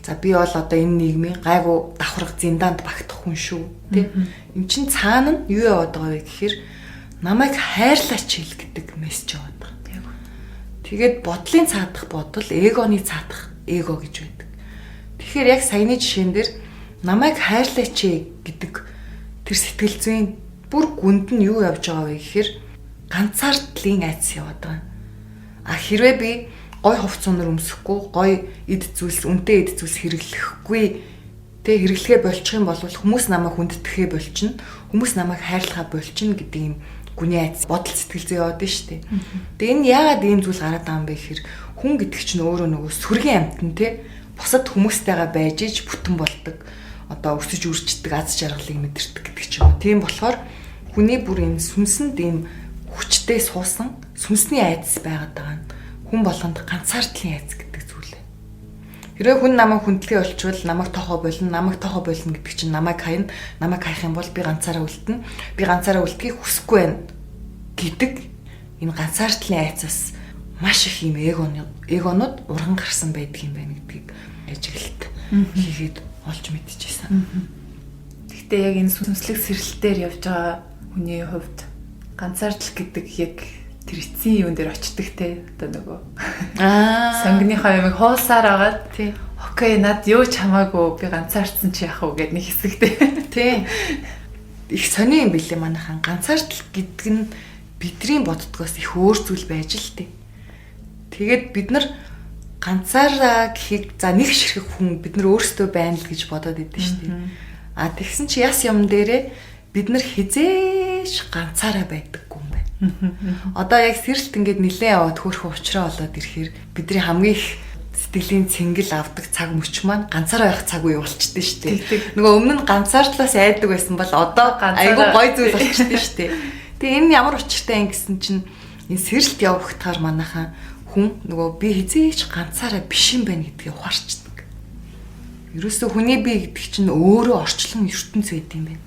За би бол одоо энэ нийгмийн гайгүй давхарга зиндаанд багтах хүн шүү тий. Эм чин цаана нь юу яваад байгаа вэ гэхээр намайг хайрлаач хэл гэдэг мессеж яваад байгаа. Тэгээд бодлын цаадах бодол, эгоны цаадах эго гэж байдаг. Тэгэхээр яг саяны жишээн дээр намайг хайрлаач гэдэг тэр сэтгэл зүйн бүр гүнд нь юу явж байгаа вэ гэхээр ганцаардлын айдас яваад байгаа. Хэрвээ би гой хувц унар өмсөхгүй, гой эд зүйлс, үнэтэй эд зүйлс хэрэглэхгүй, тэг хэрэглэхээ болчих юм бол хүмүүс намайг хүндэтгэхээ болчихно, хүмүүс намайг хайрлахаа болчихно гэдэг юм гүний айдас бодол сэтгэл зүй яваад шүү дээ. Тэгээ энэ яагаад ийм зүйл гараад байгаа юм бэ гэхээр хүн гэдэг чинь өөрөө нөгөө сүргийн амьтан те бусад хүмүүстэйгээ байж иж бүтэн болдог. Одоо өсөж үрждэг, аз жаргалыг мэдэрдэг гэдэг ч юм уу. Тийм болохоор хүний бүр энэ сүнсэнд ийм хүчтэй суусан сүнсний айдас байгаад байгаа нь хүн болгонд ганцаардлын айдас гэдэг зүйл. Хэрвээ хүн намайг хүндлэгээ олчвол намайг тохоо болно гэдэг чинь намайг хайна. Намайг хайх юм бол би ганцаараа үлдэнэ. Би ганцаараа үлдэхийг хүсэхгүй байна гэдэг энэ ганцаардлын айдасаас маш их юм эгонууд урган гарсан байдаг юм байна гэдгийг ажиглалт хийгээд олж мэдчихсэн. Гэхдээ яг энэ сүнслэг сэрэлтээр явж байгаа хүний хувьд ганцаардл гэдэг яг тэр эцсийн юун дээр очдөг те одоо нөгөө сонгныхаа ямиг хоолсаар агаад тий окей над юу ч хамаагүй би ганцаардсан чи яах вэ гэд нэг хэсэгтэй тий их сони юм билээ манайхан ганцаардл гэдэг нь бидний боддгоос их өөр зүйл байж л тий. Тэгээд бид нар ганцаараа гэхийг за нэг ширхэг хүн бид нар өөрсдөө байна л гэж бодоод идэв шүү дээ. Тэгсэн чи яс юм дээрээ бид нар хизээш ганцаараа байдаггүй юм байна. Одоо яг сэрэлт ингээд нилээн яваад хөөрхөн уучраа болоод ирэхээр бидний хамгийн их сэтгэлийн цэнгэл авдаг цаг мөч маань ганцаараа байх цаг үе болчихдээ шүү дээ. Нөгөө өмнө нь ганцаардлаас айдаг байсан бол одоо айгүй гой зүйл болчихдээ шүү дээ. Тэгээ энэ ямар учиртай юм гэсэн чинь энэ сэрэлт явагдахаар манайхан хүн нөгөө би хизээч ганцаараа биш юм байна гэдгийг ухаарчдаг. Ерөөсөө хүний бие гэдэг чинь өөрөө орчлон ертөнц байд юм байна.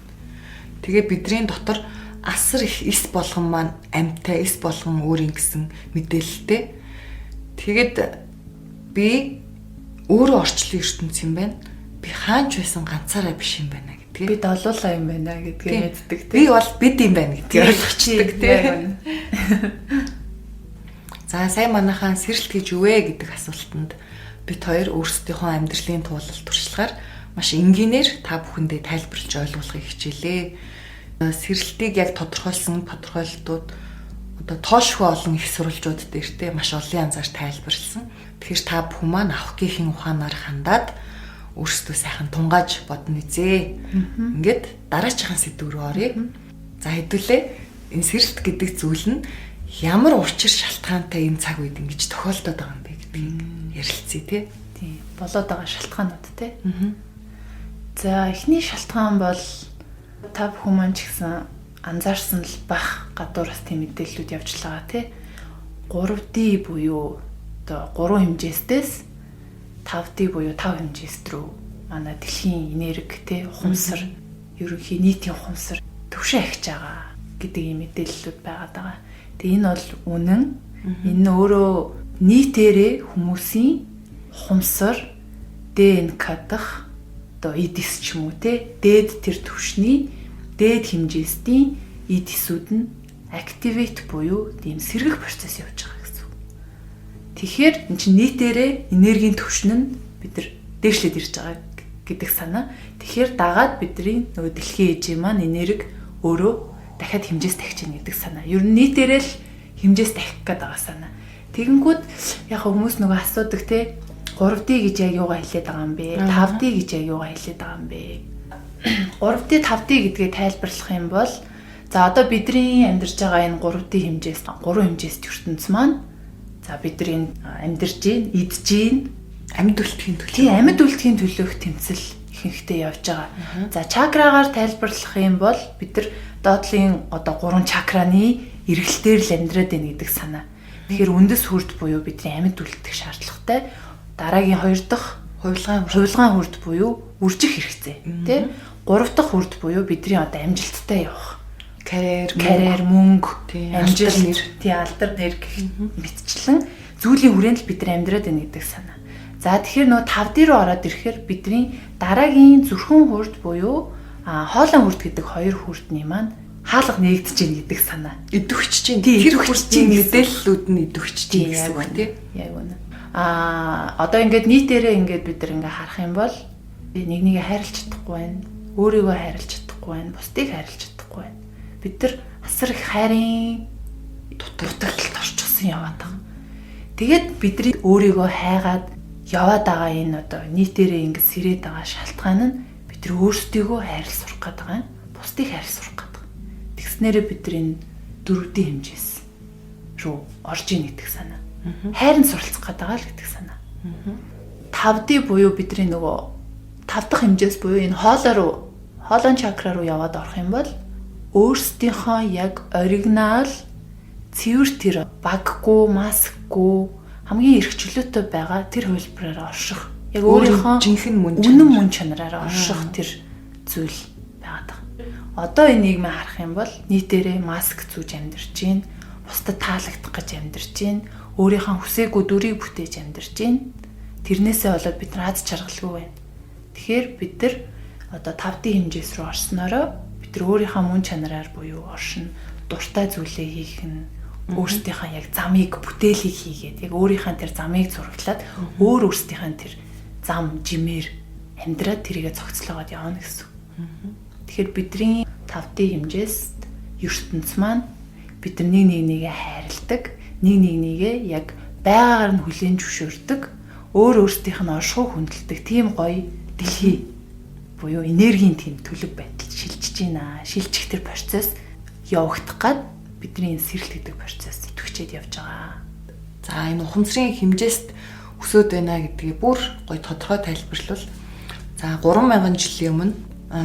Тэгээ бидний дотор асар их эс болгон маань амьтай, эс болгон өөрийн гэсэн мэдээлэлтэй. Тэгээд би өөрөө орчлон ертөнц юм байна. Би хаанч байсан ганцаараа биш юм байна гэдгийг. Би долуулаа юм байна гэдгийг мэддэг тийм. Би бол бид юм байна гэдгийг ойлгочдөг тийм. За сайн манайхаа сэрэлт гэж юу вэ гэдэг асуултанд бид хоёр өөрсдийнхөө амьдралын туулал туршлагаар маш энгийнээр та бүхэндээ тайлбарлаж ойлгуулахыг хичээлээ. Сэрэлтийг яг тодорхойлсон тодорхойлолтууд одоо тоошгүй олон их сурвалжууд дээр те маш олон янзаар тайлбарлсан. Тэгэхээр та бүхэн маань авах гээхийн ухаанаар хандаад өөрсдөө сайхан тунгааж бодно үзье. Ингээд дараачихан сэдв рүү оръё. За хэдүүлээ энэ сэрэлт гэдэг зүйл нь ямар учир шалтгаантай энэ цаг үед ингэж тохиолдоод байгаа юм бэ гэдгийг ярилцъя тий. Тийм. Болоод байгаа шалтгаанууд тий. За эхний шалтгаан бол та бүхэн маань ч гэсэн анзаарсан л бах гадуур бас тийм мэдээллүүд явж байгаа тий. 3D буюу одоо 3 хэмжээстээс 5D буюу 5 хэмжээст рүү манай дэлхийн энерги тий ухамсар ерөнхий нийтийн ухамсар төвшин ахиж байгаа гэдэг ийм мэдээллүүд байгаад байгаа. Тэгээ энэ бол үнэн. Энэ өөрөө нийтээрээ хүмүүсийн ухамсар ДНК дах одоо эдис ч юм уу те дээд тэр төвшний дээд хэмжээстийн эдисүүд нь activate буюу тийм сэргэх процесс явж байгаа гэсэн. Тэгэхээр энэ чинь нийтээрээ энергийн түвшин нь бид нар дээшлээд ирж байгаа гэдэг санаа. Тэгэхээр дагаад бидний нөгөө дэлхийн ээжийн маань энерги өөрөө дахиад хэмжээс тахиж ийн гэдэг санаа. Ер нь нийтээрээ л хэмжээс тахих гэдэг байгаа санаа. Тэгэнгүүт яг хүмүүс нөгөө асуудаг те 3D гэж яг юугаа хэлээд байгаа юм бэ? 5D гэж яг юугаа хэлээд байгаа юм бэ? 3D 5D гэдгээ тайлбарлах юм бол за одоо бидний амьдарч байгаа энэ 3D хэмжээс 3 хэмжээст ертөнц маань за бидний амьдарч гин, идж гин, амьд үлдэхийн төлөв. Тийм амьд үлдэхийн төлөөх тэмцэл ихэнхдээ явж байгаа. За чакрагаар тайлбарлах юм бол бид нар доотлын одоо 3 чакраны эргэлтээр л амьдраад байна гэдэг санаа. Тэгэхээр үндэс хүрд буюу бидний амьд үлдэх шаардлагатай. Дараагийн 2 дахь хувилгаан хүрд буюу үржих хэрэгцээ. Тэ? 3 дахь хүрд буюу бидний одоо амжилттай явах. Карьер, мөнгө, амжилт, алдар нэр гэх мэтчлэн зүйлийн хүрээнд л бид нар амьдраад байна гэдэг санаа. За тэгэхээр нөө 5D руу ороод ирэхээр бидний дараагийн зүрхэн хүрд буюу хоолой хүрд гэдэг 2 хүрдний маань хаалга нэгдэж ийн гэдэг санаа. Идэвхжиж чинь тэр хүртийн мэдээллүүд нь идэвхжиж чинь гэсэн үг тийм. Яг үнэ. Одоо ингээд нийтээрээ ингээд бид нар ингээд харах юм бол нэг нэгэ хайрлаж чадахгүй байна. Өөрийгөө хайрлаж чадахгүй байна. Бусдыг хайрлаж чадахгүй байна. Бид нар асар их хайрын дутагдлалд орчихсон яваад байгаа. Тэгээд бидний өөрийгөө хайгаад яваад байгаа энэ одоо нийтээрээ ингээд сэрээд байгаа шалтгаан нь бид нар өөрсдийгөө хайрлах сурах гэдэг байгаа юм. Бусдыг хайрлах сурах гэдэг. Тэгснээрээ бид нар энэ дөрвдийн хэмжээс руу орж ийн гэдэг санаа. Хайрын суралцах гэдэг л гэдэг санаа. 5D буюу бидний нөгөө 5 дахь хэмжээс буюу энэ хоолон чакра руу яваад орох юм бол өөрсдийнхөө яг оригинал цэвэр тэр баггүй, маскгүй хамгийн эрх чөлөөтэй байгаа тэр хөлбраараа орших. Яг өөрийнхөө жинхэнэ үнэн мөн чанараараа орших тэр зүйл байгаад байгаа. Одоо энийг мэ харах юм бол нийтээрээ маск зүүж амьдарч гин, бусдад таалагдах гэж амьдарч гин, өөрийнхөө хүсээгүй дүрийг бүтээж амьдарч гин. Тэрнээсээ болоод бид нар аз жаргалгүй байна. Тэгэхээр бид нар одоо 5D хэмжээс рүү орсноороо бид нар өөрийнхөө мөн чанараар буюу оршин дуртай зүйлээ хийх нь өөрсдийнхөө яг замыг бүтээлийг хийгээд яг өөрийнхөө тэр замыг зураглаад өөр өөрсдийнхөө тэр зам жимээр амьдраад тэрийгэ зохицлоогоод явна гэсэн. Тэгэхээр бидний 5D хэмжээст ертөнц маань бид нар нэг нэгээ хайрладаг, нэг нэгээ яг байгаагаар нь хүлээн зөвшөөрдөг, өөр өөрсдийнх нь оршихуй хүндэлдэг тийм гоё дэлхий буюу энергийн тийм төлөв байдалд шилжиж байна. Шилжих тэр процесс явагдах гад бидний сэрэлт гэдэг процесс идэвхжээд явж байгаа. За энэ ухамсарын хэмжээст өсөөд байна гэдгийг бүр гоё тодорхой тайлбарлавал за 3000 жилийн өмнө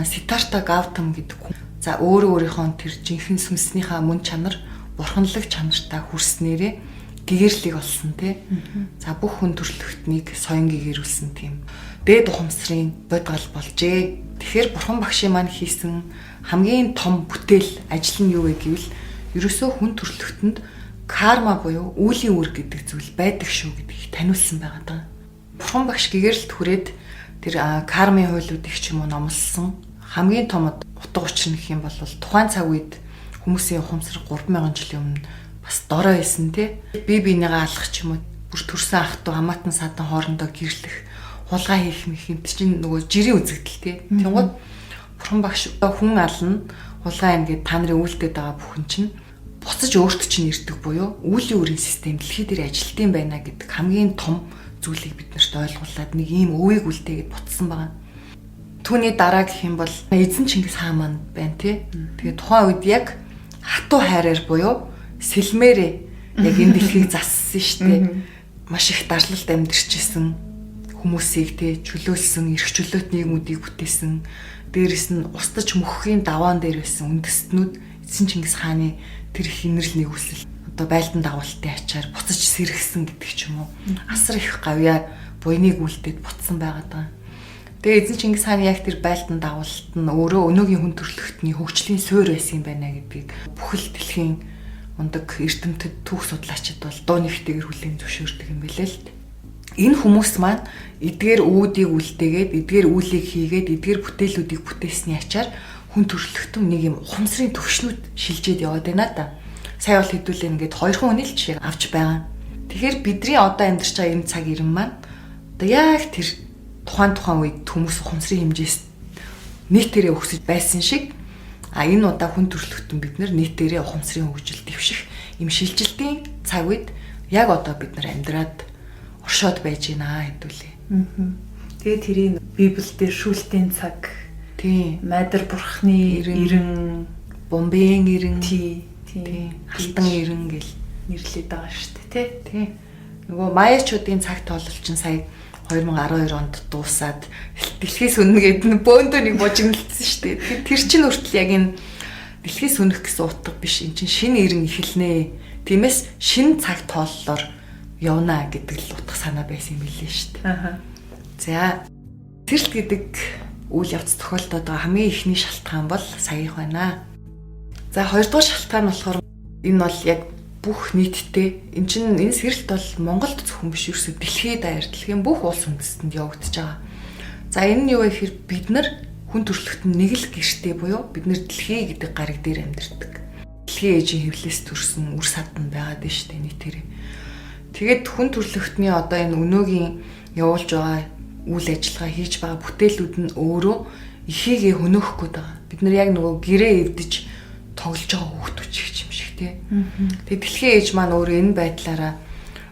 Сиддхарта Гаутам гэдэг хүн за өөрийнхөө тэр жинхэнэ сүнснийхаа мөн чанар бурханлаг чанартаа хүрснээрээ гэгэрлийг олсон тий. За бүх хүн төрөлхтнийг соён гэгэрүүлсэн тийм дээд ухамсарын бодгал болжээ. Тэгэхээр бурхан багшийн маань хийсэн хамгийн том бүтээл ажил нь юу вэ гэвэл ерөөсөө хүн төрөлхтөнд карма буюу үүлийн үр гэдэг зүйл байдаг шүү гэдгийг таниулсан байгаа даа. Бурхан багш гэгэрэлд хүрээд тэр кармын хуйлуудыг ч юм уу номлосон хамгийн том утга учир нь гэх юм бол тухайн цаг үед хүмүүсийн ухамсар 3000 жилийн өмнө бас дорой байсан тий. Бие биенийгээ алах ч юм уу бүр төрсэн ах トゥ хамаатан садан хоорондоо гэрлэх хулгай хийх мэхэмт чинь нөгөө жирийн үзэгдэл тий. Тэнгууд бурхан багш хүн ална хулгай ингээд та нарын үйлдэлд байгаа бүхэн чинь буцаж өөртөө чинь ирдэг буюу үүлийн үрийн систем дэлхий дээр ажилтсан байна гэдэг хамгийн том зүйлийг бид нарт ойлгуулад нэг ийм өвийг үлдээгээд бутсан байгаа. Түүний дараа гэх юм бол эзэн Чингис хаан маань байна тий. Тэгээ тухайн үед яг хатуу хайраар буюу сэлмээрээ яг энэ дэлхийг зассан шүү дээ. Маш их дарсалд амьдэрчсэн хүмүүсийг тий чөлөөлсөн, эрх чөлөөт нийгмүүдийг бүтээсэн. Дээрэс нь устж мөххийн даваан дээр байсан үндэстнүүд эзэн Чингис хааны тэр их инэрл нэгүсэл одоо байлдан дагуултын ачаар буцаж сэргсэн гэдэг ч юм уу. Асар их гавьяа буйныг үлдээд бутсан байгаад байгаа. Тэгээ эзэн Чингис хааны яг тэр байлдан дагуулт нь өөрөө өнөөгийн хүн төрөлхтний хөгжлийн суурь байсан юм байна гэдгийг бүхэл дэлхийн мундаг эрдэмтэд түүх судлаачид бол дуу нэгтэйгэр хүлээн зөвшөөрдөг юм билээ л дээ. Энэ хүмүүс маань эдгээр үүдийг үлдээгээд, эдгээр үүлийг хийгээд, эдгээр бүтээлүүдийг бүтээсний ачаар хүн төрөлхтөн нэг юм ухамсарын төвшнүүд шилжээд яваад байна да. Сая бол хэдүүлээ ингээд хоёрхан хүний л жишээ авч байгаа. Тэгэхээр бидний одоо амьдарч байгаа энэ цаг ирэн маань одоо яг тэр тухайн үед хүмүүс ухамсарын хэмжээс нийтээрээ өсөж байсан шиг энэ удаа хүн төрөлхтөн бид нийтээрээ ухамсарын хөгжил дэвших юм шилжилтийн цаг үед яг одоо бид нар амьдраад оршоод байж байна хэдүүлээ. Тэгээ тэрийг Библиэлд шүүлтийн цаг тий майдар бурхны ирэн бомбын ирэн тий алтан ирэн гэл нэрлэдэг байгаа шүү дээ тий. Нөгөө Майячуудын цаг тоолол чинь сая 2012 онд дуусаад дэлхийс үнэгээд бөөндөө нэг бужигналцсан шүү дээ. Тэр чинь хүртэл яг энэ дэлхийс үнэх гэсэн утга биш. Энд чинь шинэ ирэн эхэлнэ. Тиймээс шинэ цаг тооллоор явна гэдэг л утга санаа байсан юм билээ шүү дээ. За сэрэлт гэдэг үйл явц тохиолдоод байгаа хамгийн ихний шалтгаан бол саяих байна. За хоёрдугаар шалтгаан болохоор энэ бол яг бүх нийтдээ энэ сэрэлт бол Монголд зөвхөн биш ерөөсөө дэлхийд даяар дэлхийн бүх улс үндэстэнд явагдаж байгаа. За энэ нь юу вэ гэхээр бид нар хүн төрөлхтөн нэг л гэртээ буюу бид нэр дэлхий гэдэг гариг дээр амьдардаг. Дэлхийн ээжийн хэвлээс төрсэн үр садан байгаад байна шүү дээ нийтээрээ. Тэгээд хүн төрөлхтний одоо энэ өнөөгийн явуулж байгаа үйл ажиллагаа хийж байгаа бүтээлүүд нь өөрөө ихийгээ хөнөөхгүй байгаа. Бид нар яг нөгөө гэрээ эвдэж тоглож байгаа хүүхдүүд ч юм шиг тий. Тэгээд дэлхийн ээж маань өөрөө энэ байдлаараа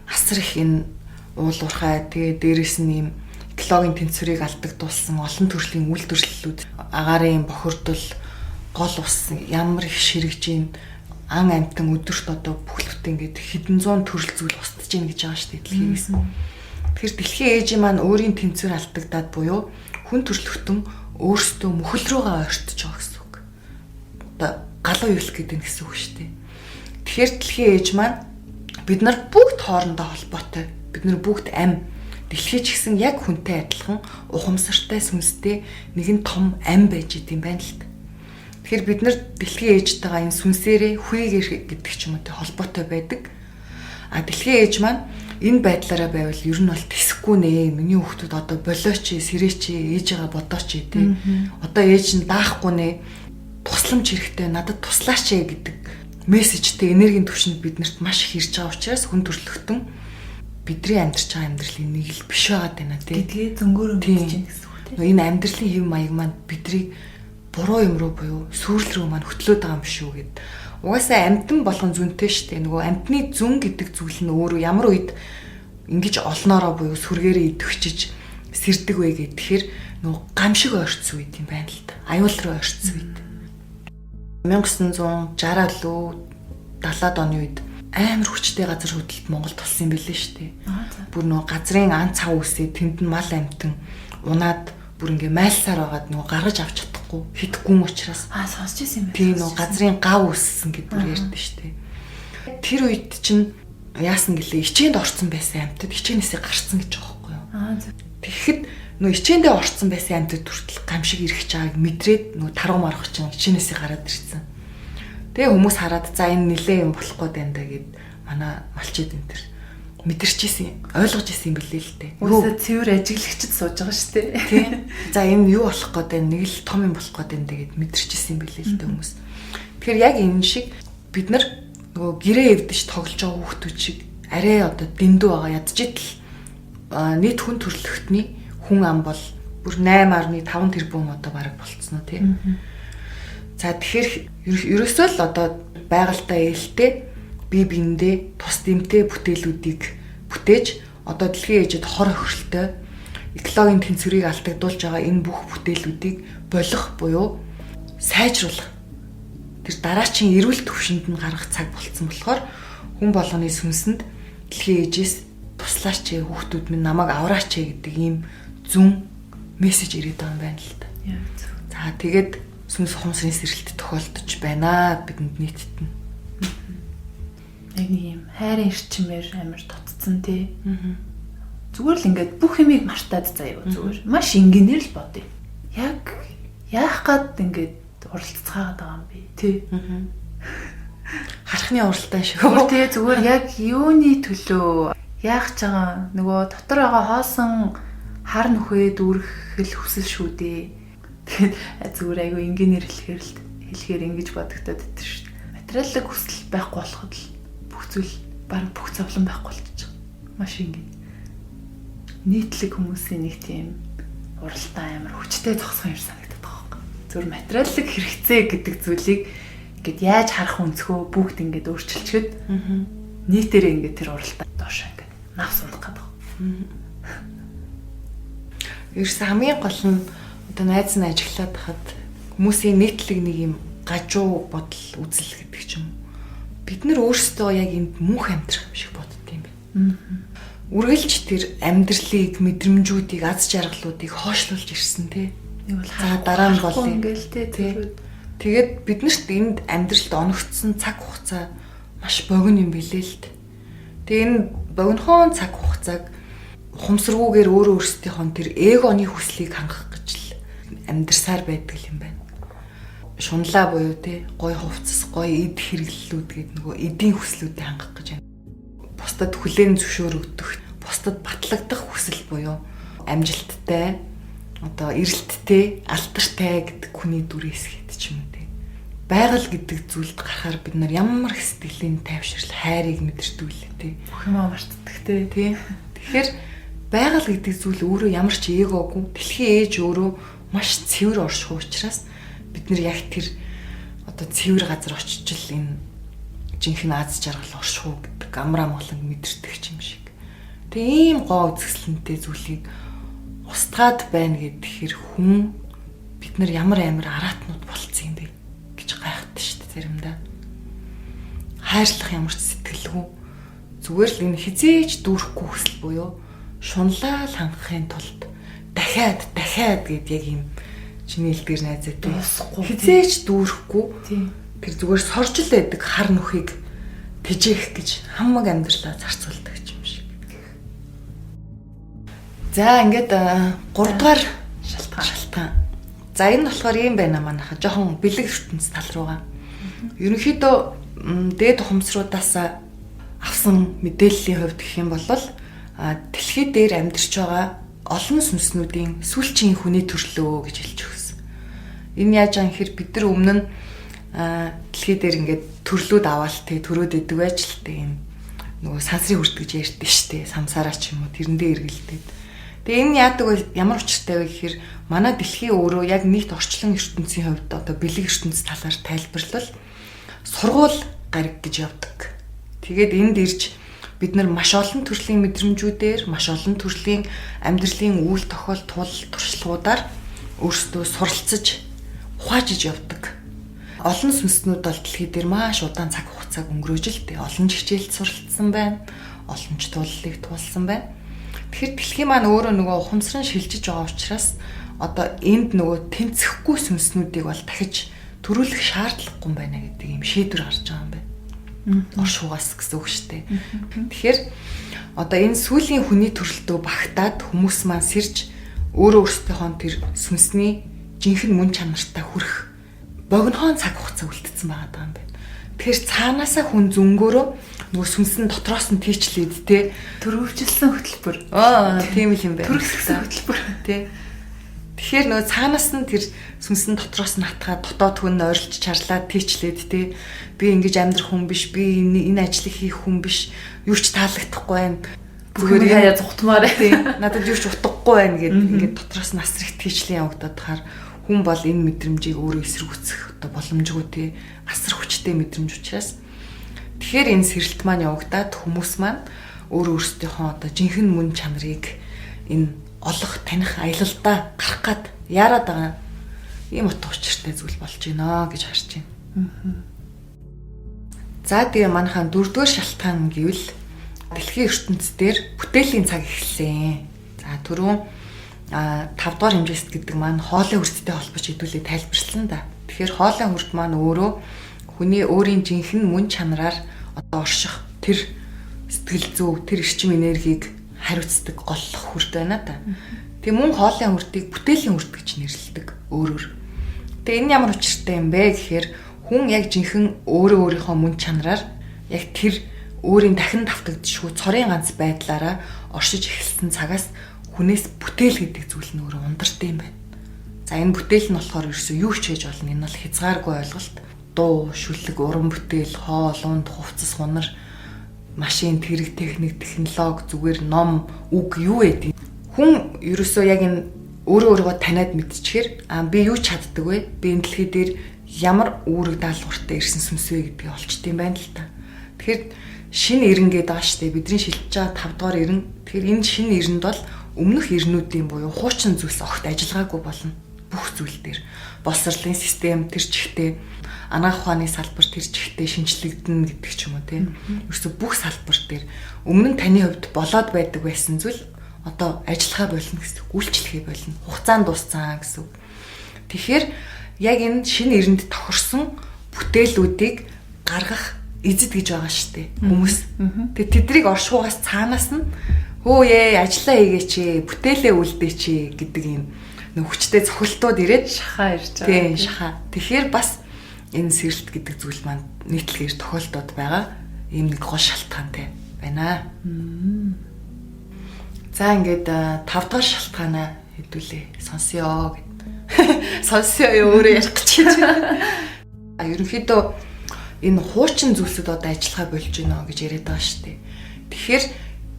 асар их энэ уулуурхай тэгээд дээрэс нь ийм экологийн тэнцвэрийг алдагдуулсан олон төрлийн үйлдвэрлэлүүд агаарын бохирдол гол ус ямар их ширэгж ийн ан амтан өдөрт одоо бүхэлдээ ингээд хэдэн зуун төрөл зүйл устж ийн гэж байгаа шүү дээ дэлхийгээс. Тэгэхээр дэлхийн ээжийн маань өөрийн тэнцвэр алдагдаад буюу хүн төрөлхтөн өөрсдөө мөхөл рүүгээ ойртож байгаа гэсэн үг. Одоо галуу ивлэх гэдэг нь гэсэн үг шүү дээ. Тэгэхээр дэлхийн ээж маань бид нар бүгд хоорондоо холбоотой. Бид нар бүгд ам. Дэлхий ч гэсэн яг хүнтэй адилхан ухамсартай сүнстэй нэгэн том ам байж идэм байна л та. Тэгэхээр бид нар дэлхийн ээжтэйгээ энэ сүнсээрээ хүйгээр гэдэг ч юм уу холбоотой байдаг. А дэлхийн ээж маань энэ байдлаараа байвал ер нь бол тэсэхгүй нэ. Миний хүүхдүүд одоо болооч, сэрээч, ээжээгээ бодооч тий. Одоо ээж нь даахгүй нэ. Тусламж хэрэгтэй надад туслаач гэдэг мессежтэй энергийн түвшинд биднэрт маш их ирж байгаа учраас хүн төрөлхтөн бидний амьдарч байгаа амьдралын нэг л биш байгаад байна тий. Гэдгээ зөнгөөрөө мэдэж байна гэсэн үг тий. Энэ амьдралын хэв маяг маань бидрийг буруу юм руу буюу сүрэл рүү маань хөтлөөд байгаа юм шүү гэд. Угаасаа амьтан болгон зүнтэй штэ. Нөгөө амьтны зүн гэдэг зүйл нь өөрөө ямар үед ингэж олноороо буюу сүргээрээ идэвчиж сэрдэг вэ гэхээр нөгөө гамшиг ойрцсон үед юм байна л та. Аюул руу ойрцсон үед. 1960-аад лөө 70-аад оны үед амар хүчтэй газар хөдлөлт Монголд болсон юм билээ шүү дээ. Бүр нөгөө газрын ан цав үсээ тэнд нь мал амтан унаад бүр ингээ майлсаар байгаад нөгөө гаргаж авч чадахгүй хитгэн учраас сонсч ирсэн юм байна. Тийм нөгөө газрын гав үссэн гэдэг бүр ярьдэн шүү дээ. Тэр үед чинь яасан гэлээ ичээнд орцсон байсан амтд ичээнээсээ гарцсан гэж байгаа байхгүй юу. Тэгэхэд нөгөө ичээндээ орцсон байсан амтд хүртэл гамшиг ирэх чааг мэдрээд нөгөө таруу марах чинь ичээнээсээ гараад ирсэн. Тэгээ хүмүүс хараад за энэ нилээ юм болохгүй байна да гэд манай малчид энэ төр мэдэрчээсэн ойлгож ирсэн юм билээ л дээ. Үгүй цэвэр ажиглагчд сууж байгаа шүү дээ. Тийм. За энэ юу болох гээд байна нэг л том юм болох гээд байна гэд мэдэрчээсэн юм билээ л дээ хүмүүс. Тэгэхээр яг энэ шиг бид нар нөгөө гэрээ эвдэж тоглож байгаа хүүхдүүд шиг арай одоо дэндүү байгаа ядчитэл нийт хүн төрөлхтний хүн ам бол бүр 8.5 тэрбум одоо бараг болцсон уу тийм. За тэгэхээр ерөөсөө л одоо байгальтай ээлтэй бие биендээ тус дэмтэй бүтээлүүдийг бүтээж одоо дэлхийн ээжэд хор охиролтой экологийн тэнцвэрийг алдагдуулж байгаа энэ бүх бүтээлүүдийг болох буюу сайжруулах тэр дараачийн эрүүл төвшөнд нь гарах цаг болцсон болохоор хүн болгоны сүнсэнд дэлхийн ээжээс туслаач хүүхдүүд минь намайг авраач гэдэг ийм зүн мессеж ирээд байгаа юм байна л та. За тэгээд сүнс ухамсарын сэрэлт тохиолдож байна бидэнд нийтэд нь. Нэг юм хайрын эрчмээр амар тотцсон тий. Зүгээр л ингээд бүх юмыг мартаад заяа зүгээр. Маш энгийнээр л бодъё. Яг яах гээд ингээд уралццаагаад байгаа юм бэ тий. Харахны уралдаан шиг. Тий зүгээр яг юуны төлөө яах ч байгаа нөгөө дотор байгаа хоосон хар нүхээ дүүргэл хүсэл шүү дээ. Тэгээд зүгээр айгүй энгийнээр хэлэхээр ингэж бодогдоод идэв шүү дээ. Материалын хүсэл байхгүй болоход л бүх зүйл бараг бүх зовлон байхгүй болчих. Маш энгийн. Нийтлэг хүмүүсийн нэг тийм уралдаан амар хүчтэй зогсох юм санагдаад байгаа юм. Зүгээр материалын хэрэгцээ гэдэг зүйлийг ингээд яаж харах өнцгөө бүгд ингээд өөрчилчихэд нийтээрээ ингээд тэр уралдаан доош ингээд навс унах гэдэг. Ерөөс хамгийн гол нь одоо найз нь ажиглаад хахад хүмүүсийн нийтлэг нэг юм гажуу бодол үзэл гэдэг ч юм. Бид нар өөрсдөө яг энд мөнх амьдрах юм шиг боддог юм байна. Үргэлж тэр амьдралыг, мэдрэмжүүдийг, аз жаргалуудыг хоошлуулж ирсэн тий. Нэг бол дараа нь бол ингээл тий. Тэгээд биднэрт энд амьдралд оногдсон цаг хугацаа маш богино юм билээ л дээ. Тэгээ энэ богинохон цаг хугацааг ухамсаргүйгээр өөрөө өөрсдийнхөө тэр эгоны хүслийг хангах гэж л амьдрсаар байдаг юм байна. Шунлаа буюу тий гой хувцас, гой эд хэрэглэлүүд гэдэг нөгөө эдийн хүслүүдэд хангах гэж байна. Бусдад хүлээн зөвшөөрөгдөх, бусдад батлагдах хүсэл буюу амжилттай одоо эрэлттэй, алдартай гэдэг хүний дүрээс хэд ч юм те. Байгаль гэдэг зүйлд гарахаар бид нар ямар их сэтгэлийн тайвшрал, хайрыг мэдэрдэг үлээ те. Бүх юм мартдаг те. Тэгэхээр байгаль гэдэг зүйл өөрөө ямар ч эгоогүй, дэлхийн ээж өөрөө маш цэвэр орших учраас бид нар яг тэр одоо цэвэр газар очиж л энэ жинхэнэ аз жаргал орших уу гэдэг амраа моглон мэдэрдэг юм шиг. Тэгээ ийм гоо үзэсгэлэнтэй зүйлийг устгаад байна гэхээр хүн бид нар ямар амар араатнууд болцсон юм бэ гэж гайхдаг шүү дээ заримдаа. Хайрлах ямар ч сэтгэлгүй зүгээр л энэ хизээж дүүрэхгүй хүсэл буюу шунлал хангахын тулд дахиад гэд яг юм чиний хэлдгэр найзаа тий хизээж дүүрэхгүй тэр зүгээр сорж л байдаг хар нүхийг тэжээх гэж хамаг амьдралаа зарцуулдаг юм шиг. За ингээд 3 дугаар шалтгаан. За энэ болохоор юм байна манайха жоохон бэлэг ертөнц тал руугаа. Ерөнхийдөө дээд ухамсаруудаас авсан мэдээллийн хувьд гэх юм бол дэлхий дээр амьдарч байгаа олон сүнснүүдийн сүүлчийн хүний төрлөө гэж хэлж өгсөн. Энэ яаж байгаа гэхээр бид нар өмнө нь дэлхий дээр ингээд төрлүүд аваал те төрөөд идэг байж л те юм нөгөө сансрын хүрт гэж ярьдэн штэ самсараа ч юм уу тэрэндээ эргэлдээд. Тэгээ энэ яадаг вэ ямар учиртай вэ гэхээр манай дэлхий өөрөө яг нийт орчлон ертөнцийн хувьд одоо бэлэг ертөнц талаар тайлбарлал сургууль гараг гэж явдаг. Тэгээд энд ирж бид нар маш олон төрлийн мэдрэмжүүдээр маш олон төрлийн амьдралын үйл тохиол туршлагуудаар өөрсдөө суралцж ухаажиж явдаг. Олон сүнснүүд бол дэлхий дээр маш удаан цаг хугацааг өнгөрөөж л дээ. Олон хичээлд суралцсан байна. Олон ч тууллыг туулсан байна. Тэгэхээр дэлхий маань өөрөө нөгөө ухамсаран шилжиж байгаа учраас одоо энд нөгөө тэнцэхгүй сүнснүүдийг бол дахиж төрүүлэх шаардлагагүй юм байна гэдэг юм шийдвэр гарч байгаа юм байна. Оршуугаас гэсэн үг шүү дээ. Тэгэхээр одоо энэ сүүлийн хүний төрөлтөө багтаад хүмүүс маань сэрж өөрөөсөө тэр сүнсний жинхэнэ мөн чанартай хүрэх богинохон цаг хугацаа үлдсэн байгаа юм байна. Тэгэхээр цаанаасаа хүн зөнгөөрөө нөгөө сүнсэн дотроос нь тийчлээд те төрөвчлсэн хөтөлбөр. Тийм л юм байна. Төрөлсөн хөтөлбөр те. Тэгэхээр нөгөө цаанаас нь тэр сүнсэн дотроос нь хатгаад дотоод хүн ойрлж чарлаад тийчлээд те би ингэж амьдрах хүн биш, би энэ ажлыг хийх хүн биш, юу ч таалагдахгүй байна. Зүгээр хаяа зүхтмаар те надад юу ч утгагүй байна гэд ингээд дотроос нь асар их тийчлэн явагдаад хахаар хүн бол энэ мэдрэмжийг өөрөө эсэргүүцэх одоо боломжгүй те асар хүчтэй мэдрэмж учраас тэгэхээр энэ сэрэлт маань явагдаад хүмүүс маань өөрөөсдийнхөө одоо жинхэнэ мөн чанарыг энэ олох таних аялалдаа гарах гад яарад байгаа ийм утга учиртай зүйл болж байна гэж харж байна. За тэгээ манайхаа 4-р шалтгаан гэвэл дэлхийн ертөнцийн дээр бүтээлийн цаг эхэлсэн. За түрүүн 5-р хэмжээст гэдэг маань хоолын хүрттэй холбож хэдүүлээ тайлбарлсан да. Тэгэхээр хоолын хүрт маань өөрөө хүний өөрийн жинхэнэ мөн чанараар одоо орших тэр сэтгэл зүй, тэр эрчим энергийг хариуцдаг голлох хүрт байна да. Тэгээ мөн хоолын хүртийг бүтээлийн хүрт гэж нэрлэдэг өөрөөр. Тэгээ энэ ямар учиртай юм бэ гэхээр хүн яг жинхэнэ өөрийнхөө мөн чанараар яг тэр өөрийн дахин давтагдчихгүй цорын ганц байдлаараа оршиж эхэлсэн цагаас хүнээс бүтээл гэдэг зүйл нь өөрөө ундартай юм байна. За энэ бүтээл нь болохоор ерөөсөө юу ч хийж болно. Энэ бол хязгааргүй ойлголт. Дуу, шүлэг, уран бүтээл, хоол, унд, хувцас, хунар, машин, тэрэг, техник, технологи, зүгээр ном, үг юу гэдэг. Хүн ерөөсөө яг энэ өөрийгөө таниад мэдчихээр би юу ч чаддаг вэ? Би энэ дэлхий дээр ямар үүрэг даалгавартай ирсэн сүнс вэ гэдгийг олчт юм байна л та. Тэгэхээр шинэ ирэн гэдэг байгаа шүү дээ. Бидний шилжиж байгаа 5 дугаар ирэн. Тэгэхээр энэ шинэ ирэнд бол өмнөх ирнүүдийн буюу хуучин зүйлс огт ажиллагаагүй болно. Бүх зүйл дээр боловсролын систем тэр чигтээ анагаах ухааны салбар тэр чигтээ шинжлэгдэнэ гэдэг ч юм уу тийм. Ерөөсө бүх салбар дээр өмнө нь таны хувьд болоод байдаг байсан зүйл одоо ажиллахаа болно гэсэн үг, үйлчлэхээ болно. Хугацаанд дууссан гэсэн үг. Тэгэхээр яг энэ шинэ ирэнд тохирсон бүтээлүүдийг гаргах эзэд гэж байгаа шүү дээ хүмүүс. Тэгээ тэднийг оршуугаас цаанаас нь хөөе ажиллаа хийгээч, бүтээлээ үлдээч гэдэг юм нэг хүчтэй цохилтууд ирээд шахаа ирж байгаа. Тийм шахаа. Тэгэхээр бас энэ сэрэлт гэдэг зүйл маань нийтлэгээр тохиолдоод байгаа ийм нэг гол шалтгаантай байна. За ингээд 5 дахь шалтгаанаа хэдүүлээ сонсё гэд. Сонсё өөрөө ярих гэж байна. Ерөнхийдөө энэ хуучин зүйлсүүд одоо ажиллахаа болж байна гэж яриад байгаа шүү дээ. Тэгэхээр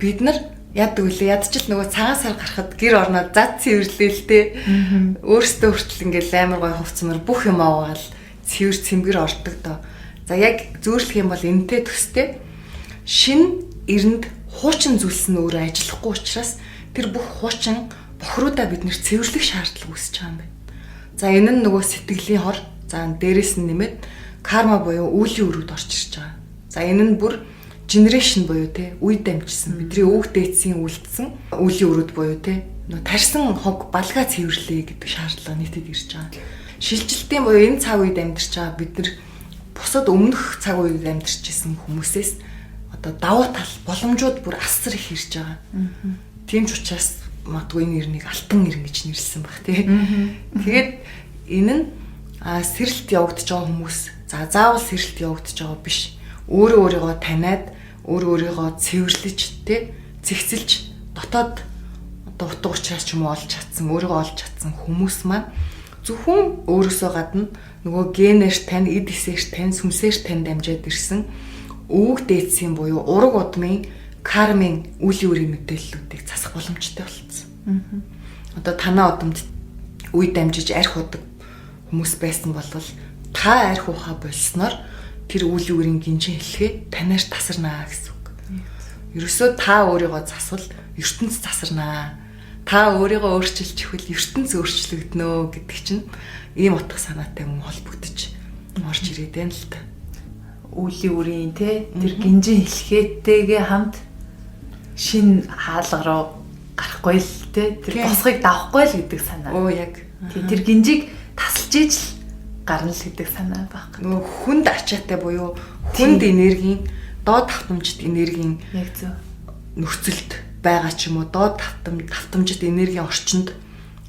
бид нар яадаг үлээ ядчил нөгөө цагаан сар гарахад гэр орноод зад цэвэрлэлтэй өөртөө хүртэл ингээл амар гой хувцмар бүх юм аваад цэвэр цэмгэр ордог доо. За яг зөөрлөх юм бол энэтэй төстэй шин эрэнд хуучин зүйлс нь өөрөө ажиллахгүй учраас тэр бүх хуучин бохруудаа бид нэр цэвэрлэх шаардлага үүсэж байгаа юм байна. За энэ нь нөгөө сэтгэлийн хор, за дээрэс нь нэмээд карма буюу үеийн өрөөд орж ирж байгаа. За энэ нь бүр генерашн буюу те үе дамжсан бидний өвөг дээдсийн үлдсэн үеийн өрөөд буюу те нөө тарьсан хог балгаа цэвэрлэе гэдэг шаардлага нийтэд ирж байгаа. Шилжилтийн буюу энэ цаг үед амьдарч байгаа бид нар бусад өмнөх цаг үед амьдарч исэн хүмүүсээс одоо давуу тал боломжууд бүр асар их ирж байгаа. Тийм ч учраас матгүй нэрнийг алтан нэр гэж нэрлсэн баг тий. Тэгээд энэ нь сэрэлт явагдаж байгаа хүмүүс за заавал сэрэлт явагдаж байгаа биш. Өөрийгөө таниад өөрийгөө цэвэрлэж тий зэгцэлж дотоод одоо утга учраас ч юм уу олж чадсан өөрийгөө олж чадсан хүмүүс маань зөвхөн өөрөөсөө гадна нөгөө генээр тань, эд эсээр тань, сүнсээр тань дамжаад ирсэн өвөг дээдсийн буюу ураг удмын кармын үлийн үрийн мэдээллүүдийг засах боломжтой болсон. Одоо танаа удамд үе дамжиж арх удаг хүмүүс байсан бол та арх ухаа болсноор тэр үлийн үрийн гинжин хэлхээ танаар тасарнаа гэсэн үг. Ерөөсөө та өөрийгөө засвал ертөнц тасарнаа. Та өөрийгөө өөрчилж ихвэл ертөнц өөрчлөгднө гэдэг чинь ийм утга санаатай мөн холбогдож орж ирээд байна л та. Үлийн үрийн те тэр гинжин хэлхээтэйгээ хамт шин хаалга руу гарахгүй л те тэр босгыг давахгүй л гэдэг санаа. Оо яг. Тэр гинжиг тасалж ижил гарна л гэдэг санаа баг. Нөгөө хүнд ачаатай буюу хүнд энергийн доод давтамжит энергийн яг зөв нөхцөлд байгаа ч юм уу доод давтамжит энергийн орчинд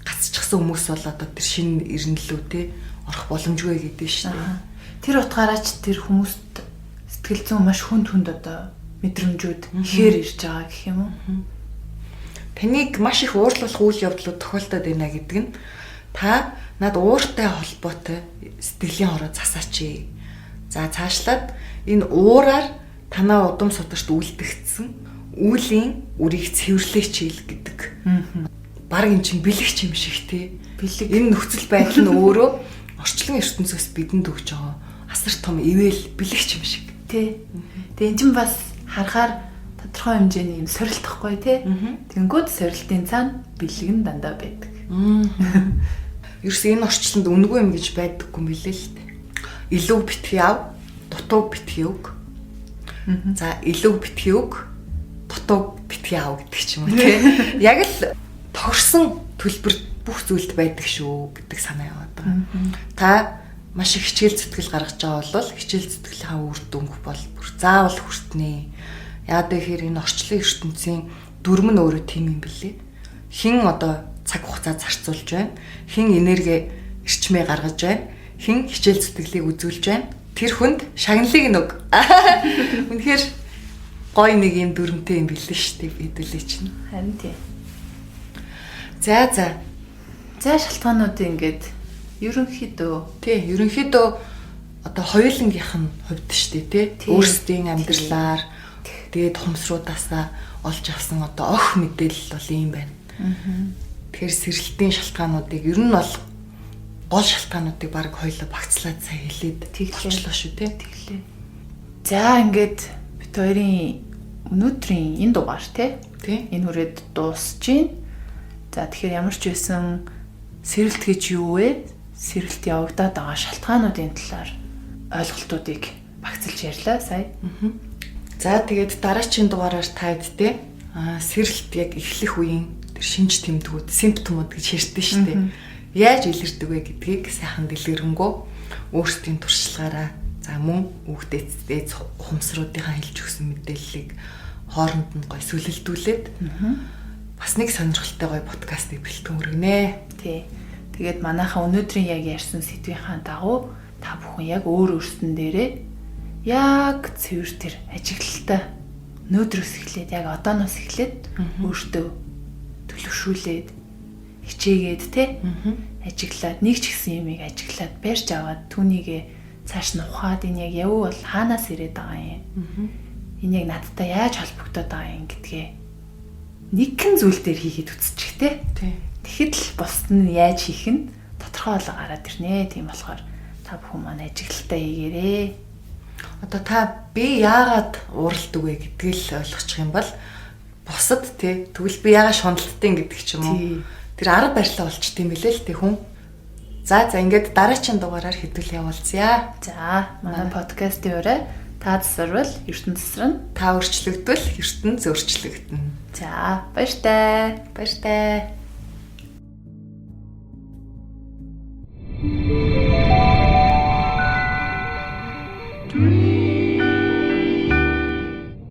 гацчихсан хүмүүс бол одоо тэр шинэ эренлүүтэй орох боломжгүй гэдэг шүү дээ. Тэр утгаараа ч тэр хүмүүст сэтгэл зүйн маш хүнд одоо мэдрэмжүүд ихээр ирж байгаа гэх юм уу? Таныг маш их уурлуулах үйл явдлууд тохиолдоод байна гэдэг нь та над ууртай холбоотой сэтгэлийн хороо засаач. За цаашлаад энэ уураар танаа удам сударт үлдэгдсэн үүлийн үрийг цэвэрлээч ил гэдэг. Бараг эн чинь бэлэгч юм шиг те. Бэлэг. Энэ нөхцөл байдал нь өөрөө орчлон ертөнцөөс бидэнд өгч байгаа асар том ивэл бэлэгч юм шиг. Тэ. Тэгээ эн чинь бас харахаар тодорхой хэмжээний юм сорилтхгүй те. Тэнгүүд сорилтын цаана бэлэг нь дандаа байдаг. Ерөөс энэ орчлонд үнгүй юм гэж байдаггүй юм билээ л дээ. Илүү битгий ав, дутуу битгий өг. За илүү битгий өг, дутуу битгий ав гэдэг ч юм уу те. Яг л тохирсон төлбөр бүх зүйлд байдаг шүү гэдэг санаа яваад байгаа. Та маш их хичээл зүтгэл гаргаж байгаа бол хичээл зүтгэлийн үр дүнг бол бүр заавал хүртнэ. Яагаад гэхээр энэ орчлон ертөнцийн дүрм нь өөрөө тийм юм бэлээ. Хин одоо цаг хугацаа зарцуулж байна. Хин энерги эрчмээ гаргаж байна. Хин хичээл зүтгэлийг үзүүлж байна. Тэр хүнд шагналыг нь өг. Үнэхээр гой нэг юм дүрмтэй юм бэлээ шүү дээ бидүүлээ чинь. Харин тийм. За шалтгаанууд ингээд ерөнхийдөө одоо хоёулангийнх нь хувьд шүү дээ тий. Өөрсдийн амьдралаар тэгээд хумсруудаасаа олж авсан одоо ох мэдээлэл бол ийм байна. Тэгэхээр сэрэлтийн шалтгаануудыг ер нь бол гол шалтгаануудыг баг хоёулаа багцлаад сая хэлээд болчлоо шүү тий. Тэглээ. За ингээд бид хоёрын өнөөдрийн энэ дугаар тий. Энэ хүрээд дуусж байна. За тэгэхээр ямар ч байсан сэрэлт гэж юу вэ? Сэрэлт явагдаад байгаа шалтгаануудын талаар ойлголтуудыг багцлж ярьлаа сая. За тэгээд дараагийн дугаараар та хэдтэй сэрэлт яг эхлэх үеийн тэр шинж тэмдгүүд, симптомууд гэж ярьдэн шүү дээ. Яаж илэрдэг вэ гэдгийг сайхан дэлгэрэнгүй өөрсдийн туршлагаараа за мөн үгдээцтэй ухамсаруудынхаа хэлж өгсөн мэдээллийг хооронд нь гой сүлэлдүүлээд бас нэг сонирхолтой гоё подкастыг бэлтгэн хүргэнэ. Тий. Тэгээд манайхаа өнөөдрийн яг ярьсан сэдвийнхаа дагуу та бүхэн яг өөрсдөн дээрээ яг цэвэр тэр ажиглалтай өнөөдрөөс эхлээд яг одооноос эхлээд өөртөө төлөвшүүлээд хичээгээд те ажиглаад нэг ч гэсэн юмыг ажиглаад барьж аваад түүнийгээ цааш нь ухаад энэ яг яв бол хаанаас ирээд байгаа юм. Энэ яг надтай яаж холбогдоод байгаа юм гэдгээ нэгэн зүйл дээр хийгээд үзчих те. Тэгэхэд л бусд нь яаж хийх нь тодорхой болоо гараад ирнэ. Тийм болохоор та бүхэн маань ажиглалтаа хийгээрээ. Одоо та би яагаад уралдаг вэ гэдгийг л ойлгочих юм бол бусад тий тэгвэл би яагаад шуналдтыг гэдэг ч юм уу. Тэр арга барилаа болчт юм билээ л тий хүн. За ингээд дараагийн дугаараар хэдүүл явуулцъя. За манай подкастын өрөө та засварвал ертөнц засварна. Та өөрчлөгдвөл ертөнц өөрчлөгдөнө. За баяртай. Баяртай.